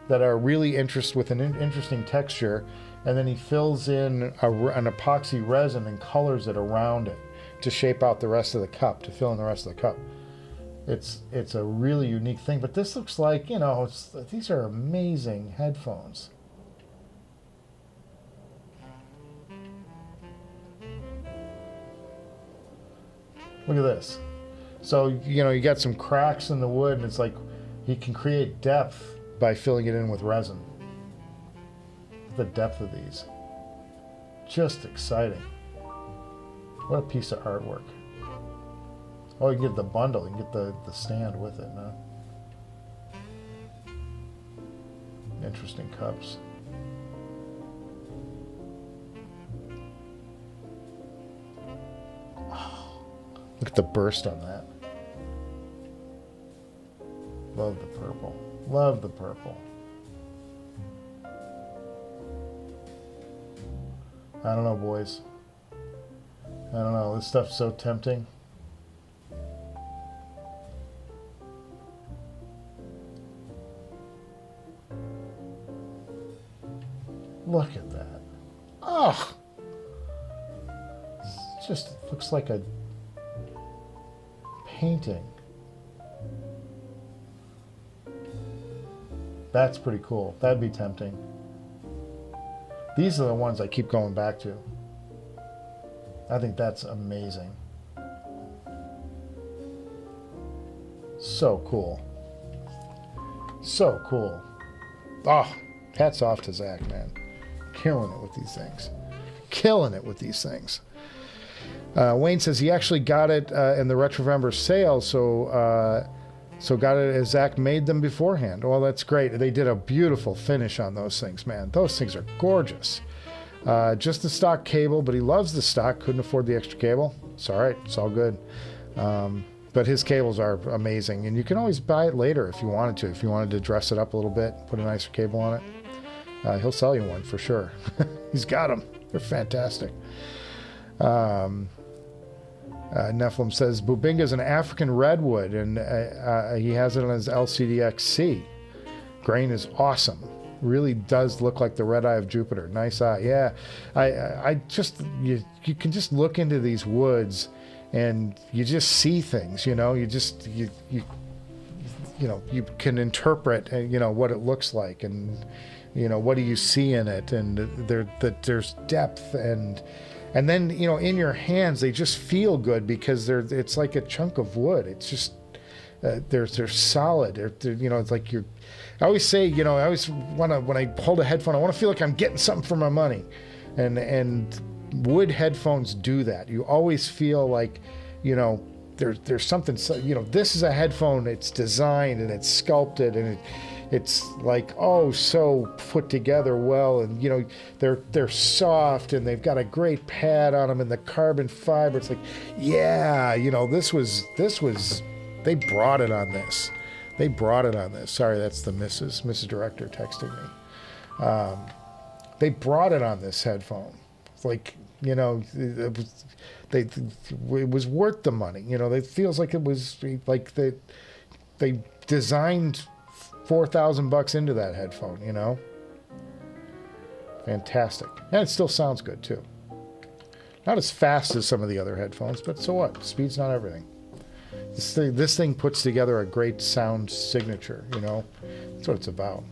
that are really with an interesting texture, and then he fills in an epoxy resin and colors it around it to shape out the rest of the cup, to fill in the rest of the cup. It's a really unique thing, but this looks like, you know, these are amazing headphones. Look at this. So, you know, you got some cracks in the wood, and it's like he can create depth by filling it in with resin. The depth of these. Just exciting. What a piece of artwork. Oh, you can get the bundle. You can get the stand with it, huh? Interesting cups. Oh, look at the burst on that. Love the purple. Love the purple. I don't know, boys. I don't know. This stuff's so tempting. Look at that. Oh! It just looks like a painting. That's pretty cool. That'd be tempting. These are the ones I keep going back to. I think that's amazing. So cool. So cool. Oh, hats off to Zach, man. Killing it with these things. Killing it with these things. Wayne says he actually got it in the Retrovember sale, so got it as Zach made them beforehand. Well, that's great. They did a beautiful finish on those things, man. Those things are gorgeous. Just the stock cable, but he loves the stock. Couldn't afford the extra cable. It's all right. It's all good. But his cables are amazing, and you can always buy it later if you wanted to. If you wanted to dress it up a little bit, put a nicer cable on it, he'll sell you one for sure. He's got them. They're fantastic. Nephilim says Bubinga is an African redwood, and he has it on his LCD-XC. Grain is awesome. Really does look like the red eye of Jupiter. Nice eye. Yeah, I just you can just look into these woods, and you just see things. You know, you know, you can interpret you know what it looks like, and you know what do you see in it, and there's depth and then, you know, in your hands, they just feel good because it's like a chunk of wood. It's just, they're solid. You know, it's like I always say, you know, I always want to, when I hold a headphone, I want to feel like I'm getting something for my money. And wood headphones do that. You always feel like, you know, there's something, you know, this is a headphone, it's designed and it's sculpted and it's like, oh, so put together well, and you know they're soft and they've got a great pad on them and the carbon fiber. It's like, yeah, you know, this was they brought it on this. They brought it on this. Sorry, that's the Mrs. Director texting me. They brought it on this headphone. It's like, you know, it was worth the money. You know, it feels like it was like they designed $4,000 into that headphone, you know? Fantastic. And it still sounds good, too. Not as fast as some of the other headphones, but so what? Speed's not everything. This thing puts together a great sound signature, you know? That's what it's about.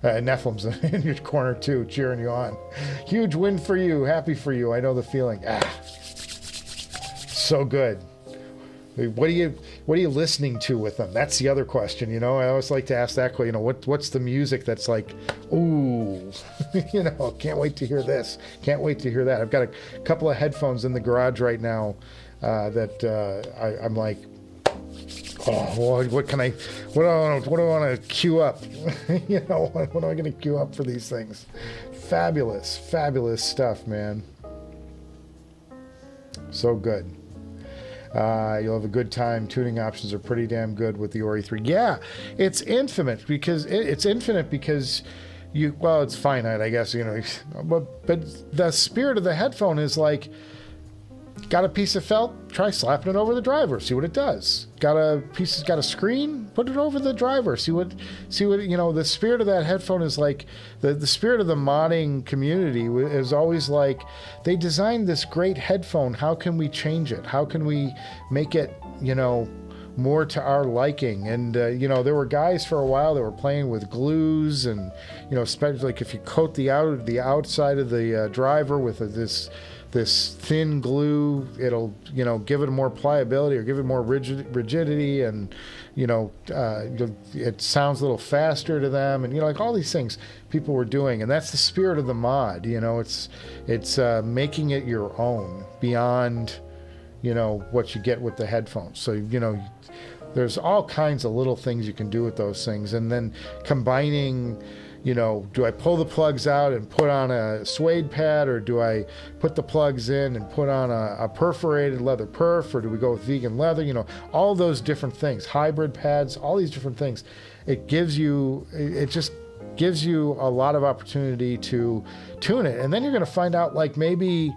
Nephilim's in your corner, too, cheering you on. Huge win for you. Happy for you. I know the feeling. So good. What are you listening to with them? That's the other question. You know, I always like to ask that question. You know, what's the music that's like, ooh, you know, can't wait to hear this. Can't wait to hear that. I've got a couple of headphones in the garage right now that I'm like, oh, what do I want to queue up? You know, what am I going to queue up for these things? Fabulous stuff, man. So good. You'll have a good time. Tuning options are pretty damn good with the Ori 3. Yeah, it's infinite because it's finite, I guess, you know, but the spirit of the headphone is like, got a piece of felt, try slapping it over the driver, see what it does. Got a screen, put it over the driver, see what, you know, the spirit of that headphone is like, the spirit of the modding community is always like, they designed this great headphone, how can we change it? How can we make it, you know, more to our liking? And, you know, there were guys for a while that were playing with glues and, you know, especially like if you coat the outside of the driver with this thin glue, it'll, you know, give it more pliability or give it more rigidity, and, you know, it sounds a little faster to them, and, you know, like all these things people were doing, and that's the spirit of the mod. You know, it's making it your own beyond, you know, what you get with the headphones. So, you know, there's all kinds of little things you can do with those things, and then combining, you know, do I pull the plugs out and put on a suede pad, or do I put the plugs in and put on a perforated leather perf, or do we go with vegan leather? You know, all those different things, hybrid pads, all these different things. It just gives you a lot of opportunity to tune it. And then you're going to find out, like, maybe,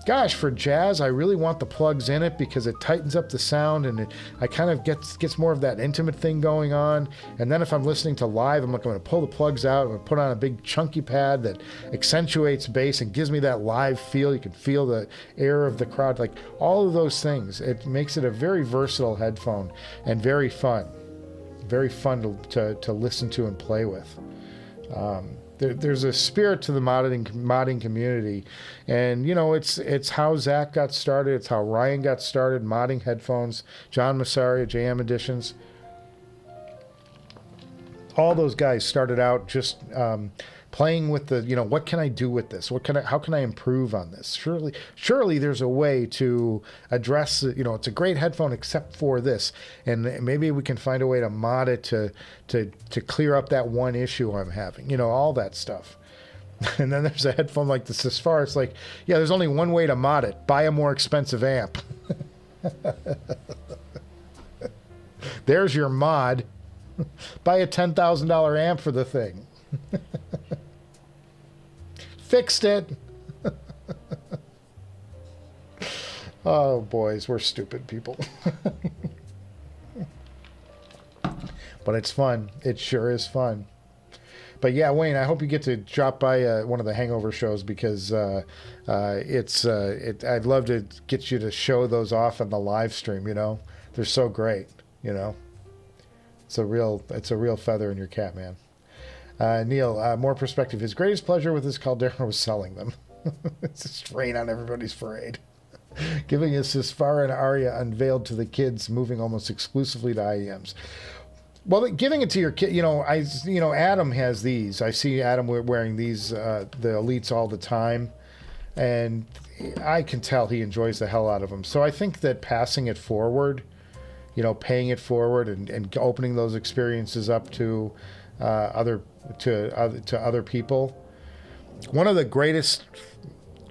gosh, for jazz, I really want the plugs in it because it tightens up the sound, and I kind of gets more of that intimate thing going on. And then if I'm listening to live, I'm going to pull the plugs out, I'm going to put on a big chunky pad that accentuates bass and gives me that live feel. You can feel the air of the crowd, like all of those things. It makes it a very versatile headphone and very fun to listen to and play with. There's a spirit to the modding community, and, you know, it's how Zach got started, it's how Ryan got started modding headphones, John Massaria, JM Editions. All those guys started out just playing with the, you know, what can I do with this? How can I improve on this? Surely there's a way to address, you know, it's a great headphone except for this, and maybe we can find a way to mod it to clear up that one issue I'm having, you know, all that stuff. And then there's a headphone like the Sesfar. It's like, yeah, there's only one way to mod it: buy a more expensive amp. There's your mod. Buy a $10,000 amp for the thing. Fixed it. Oh, boys, we're stupid people. But it's fun. It sure is fun. But yeah, Wayne, I hope you get to drop by one of the Hangover shows, because I'd love to get you to show those off on the live stream. You know, they're so great. You know, it's a real feather in your cap, man. Neil, more perspective. His greatest pleasure with his Caldera was selling them. It's just rain on everybody's parade. Giving his Sesfar and Aria unveiled to the kids, moving almost exclusively to IEMs. Well, giving it to your kid, you know, Adam has these. I see Adam wearing these, the Elites, all the time, and I can tell he enjoys the hell out of them. So I think that passing it forward, you know, paying it forward and opening those experiences up to other people. One of the greatest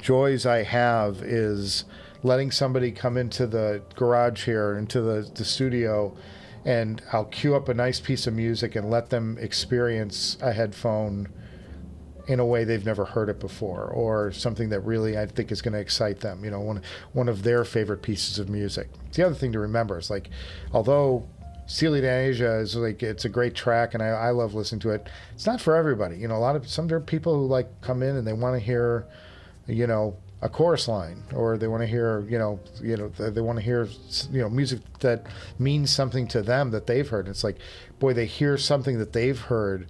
joys I have is letting somebody come into the garage here, into the studio, and I'll cue up a nice piece of music and let them experience a headphone in a way they've never heard it before, or something that really I think is going to excite them. You know, one of their favorite pieces of music. The other thing to remember is, like, although Sealy to Asia is like, it's a great track and I love listening to it, it's not for everybody. You know, there are people who like come in and they want to hear, you know, a chorus line, or they want to hear, they want to hear, music that means something to them that they've heard. It's like, boy, they hear something that they've heard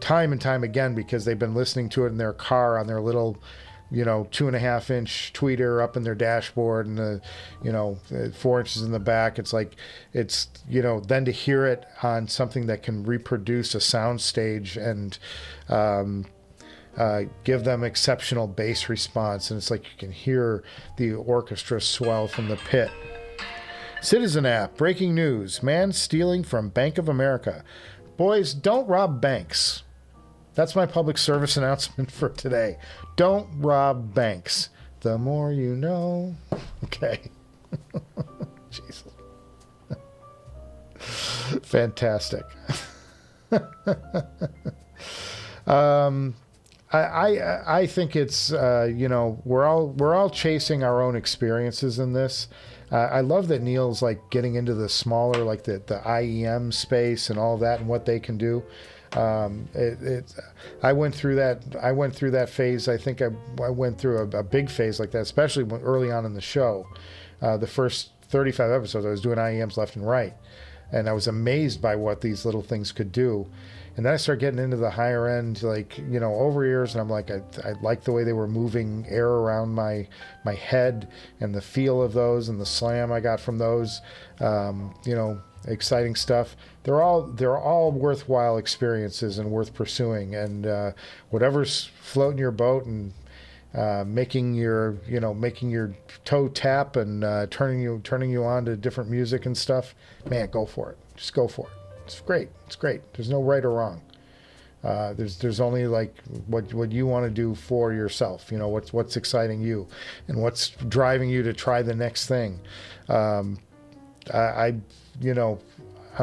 time and time again because they've been listening to it in their car on their little 2.5-inch tweeter up in their dashboard and the 4 inches in the back. It's like, then to hear it on something that can reproduce a sound stage and give them exceptional bass response, and it's like you can hear the orchestra swell from the pit. Citizen app, breaking news, man stealing from Bank of America. Boys, don't rob banks. That's my public service announcement for today. Don't rob banks. The more you know. Okay. Jesus. Fantastic. I think it's we're all chasing our own experiences in this. I love that Neil's like getting into the smaller, like the IEM space and all that and what they can do. I went through that phase. I think I went through a big phase like that, especially early on in the show. The first 35 episodes, I was doing IEMs left and right, and I was amazed by what these little things could do. And then I started getting into the higher end, like, over ears, and I'm like, I like the way they were moving air around my head and the feel of those and the slam I got from those, exciting stuff. They're all worthwhile experiences and worth pursuing. And whatever's floating your boat and making your toe tap and turning you on to different music and stuff, man, go for it. Just go for it. It's great. It's great. There's no right or wrong. There's only like what you want to do for yourself. What's exciting you, and what's driving you to try the next thing. I'm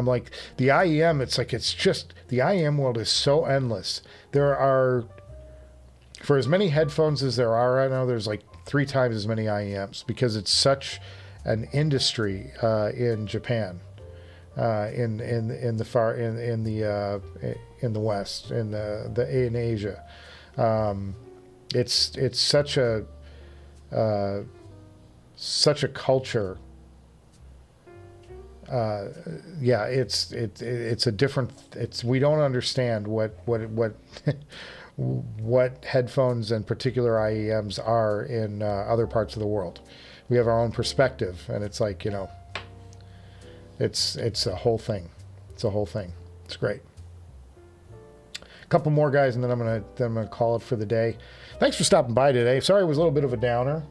like the IEM. It's like the IEM world is so endless. There are, for as many headphones as there are right now, there's like 3 times as many IEMs because it's such an industry in Japan. In the West, in Asia, it's such a culture. It's a different. We don't understand what what headphones and particular IEMs are in other parts of the world. We have our own perspective, and it's like It's a whole thing. It's a whole thing. It's great. A couple more guys, and then I'm gonna call it for the day. Thanks for stopping by today. Sorry it was a little bit of a downer.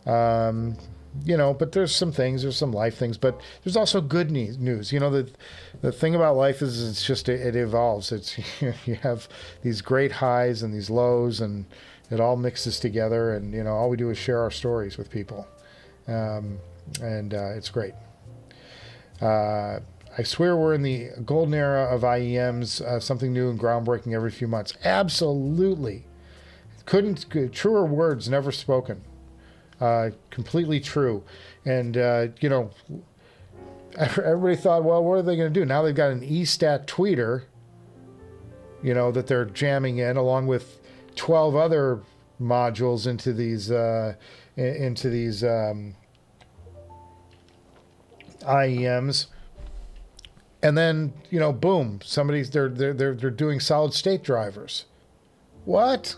But there's some life things, but there's also good news. The thing about life is it evolves. It's you have these great highs and these lows, and it all mixes together. And all we do is share our stories with people, and it's great. I swear we're in the golden era of IEMs, something new and groundbreaking every few months. Absolutely. Truer words never spoken. Completely true. And, everybody thought, well, what are they going to do? Now they've got an eStat tweeter, that they're jamming in along with 12 other modules into these IEMs, and then boom, they're doing solid state drivers. What?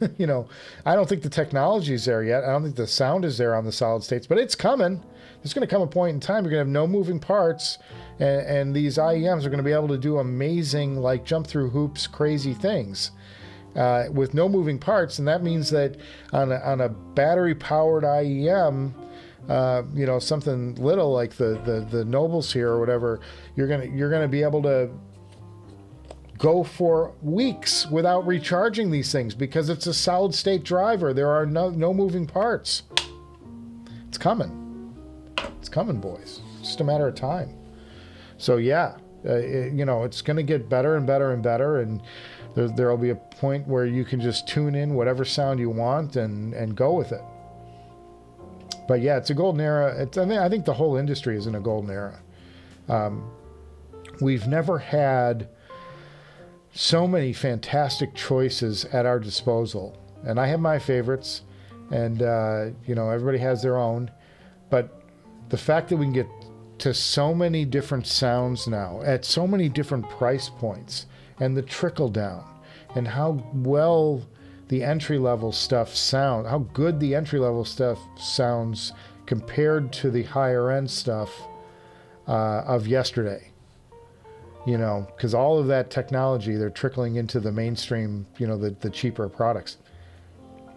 I don't think the technology is there yet. I don't think the sound is there on the solid states, but it's coming. There's going to come a point in time you're going to have no moving parts, and these IEMs are going to be able to do amazing, like jump through hoops, crazy things with no moving parts, and that means that on a battery powered IEM. Something little like the Nobles here or whatever, you're gonna be able to go for weeks without recharging these things because it's a solid state driver. There are no moving parts. It's coming. It's coming, boys. It's just a matter of time. So yeah, it's gonna get better and better and better, and there'll be a point where you can just tune in whatever sound you want and go with it. But yeah, it's a golden era. I think the whole industry is in a golden era. We've never had so many fantastic choices at our disposal. And I have my favorites, and everybody has their own. But the fact that we can get to so many different sounds now at so many different price points, and the trickle down, and how well the entry-level stuff how good the entry-level stuff sounds compared to the higher-end stuff of yesterday. You know, because all of that technology, they're trickling into the mainstream, you know, the cheaper products.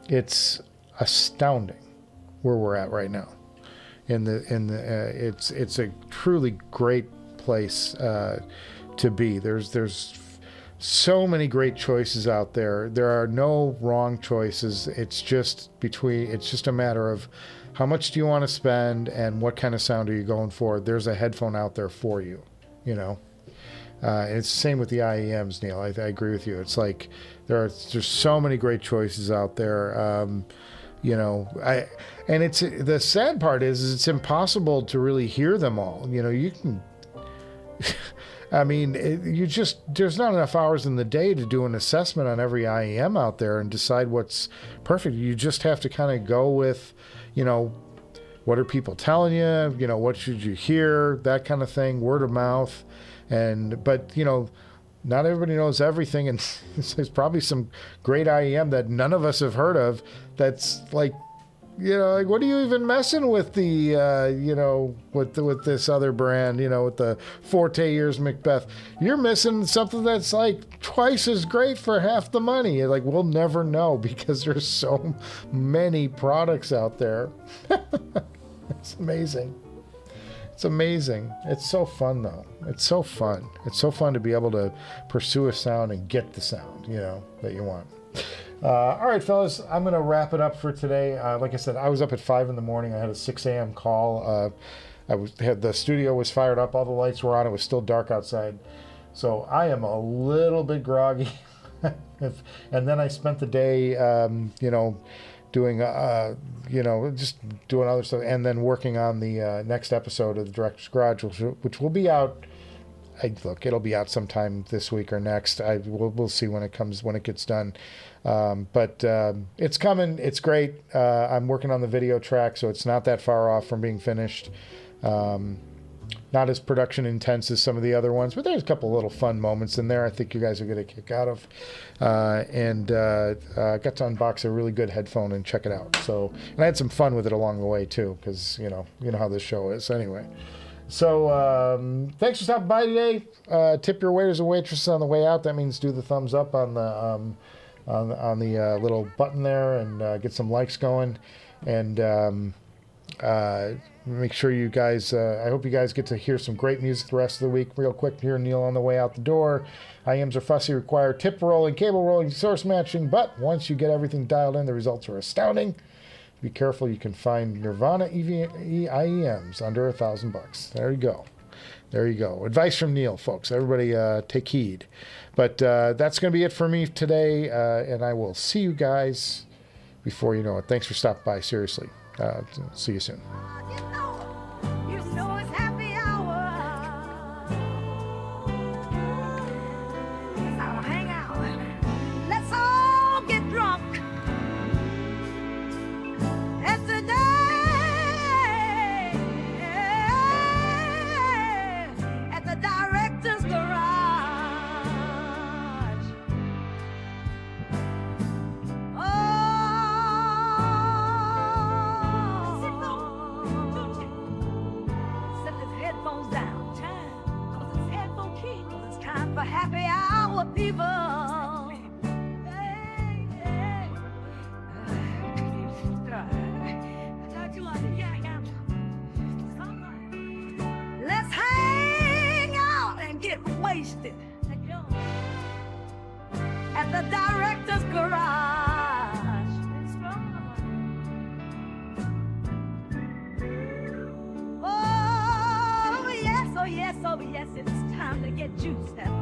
It's astounding where we're at right now. It's a truly great place to be. There's so many great choices out there. There are no wrong choices. It's just a matter of how much do you want to spend and what kind of sound are you going for. There's a headphone out there for you, you know. It's the same with the IEMs, Neil. I agree with you. It's like there's so many great choices out there. You know, and it's the sad part is it's impossible to really hear them all. You know, you can. I mean, there's not enough hours in the day to do an assessment on every IEM out there and decide what's perfect. You just have to kind of go with, you know, what are people telling you? You know, what should you hear? That kind of thing, word of mouth. But, you know, not everybody knows everything. And there's probably some great IEM that none of us have heard of that's like, you know, like, what are you even messing with the, you know, with this other brand, you know, with the Forte Ears Macbeth? You're missing something that's like twice as great for half the money. Like, we'll never know because there's so many products out there. It's amazing. It's amazing. It's so fun, though. It's so fun. It's so fun to be able to pursue a sound and get the sound, you know, that you want. All right, fellas, I'm going to wrap it up for today. Like I said, I was up at 5 in the morning. I had a 6 a.m. call. The studio was fired up. All the lights were on. It was still dark outside. So I am a little bit groggy. And then I spent the day, you know, doing, you know, just doing other stuff, and then working on the next episode of the Director's Garage, which will be out. Look, it'll be out sometime this week or next. We'll see when it gets done. But it's coming. It's great. I'm working on the video track, so it's not that far off from being finished. Not as production intense as some of the other ones, but there's a couple little fun moments in there I think you guys are going to kick out of. And I got to unbox a really good headphone and check it out. So, and I had some fun with it along the way too, because you know how this show is anyway. So thanks for stopping by today. Tip your waiters and waitresses on the way out. That means do the thumbs up on the little button there and get some likes going. And make sure you guys, I hope you guys get to hear some great music the rest of the week. Real quick, here Neil on the way out the door. IEMs are fussy, require tip rolling, cable rolling, source matching, but once you get everything dialed in, the results are astounding. Be careful, you can find Nirvana IEMs under $1,000. There you go. There you go. Advice from Neil, folks. Everybody take heed. But that's going to be it for me today, and I will see you guys before you know it. Thanks for stopping by, seriously. See you soon. You know it's happy hour. Let's all hang out. Let's all get drunk. And today, at the director's garage. Set his headphones down. Cause it's headphone king. Cause it's time for happy hour, people. Hey, hey. Let's hang out and get wasted at the director's garage. Oh yes, oh yes, oh yes, it's time to get juiced at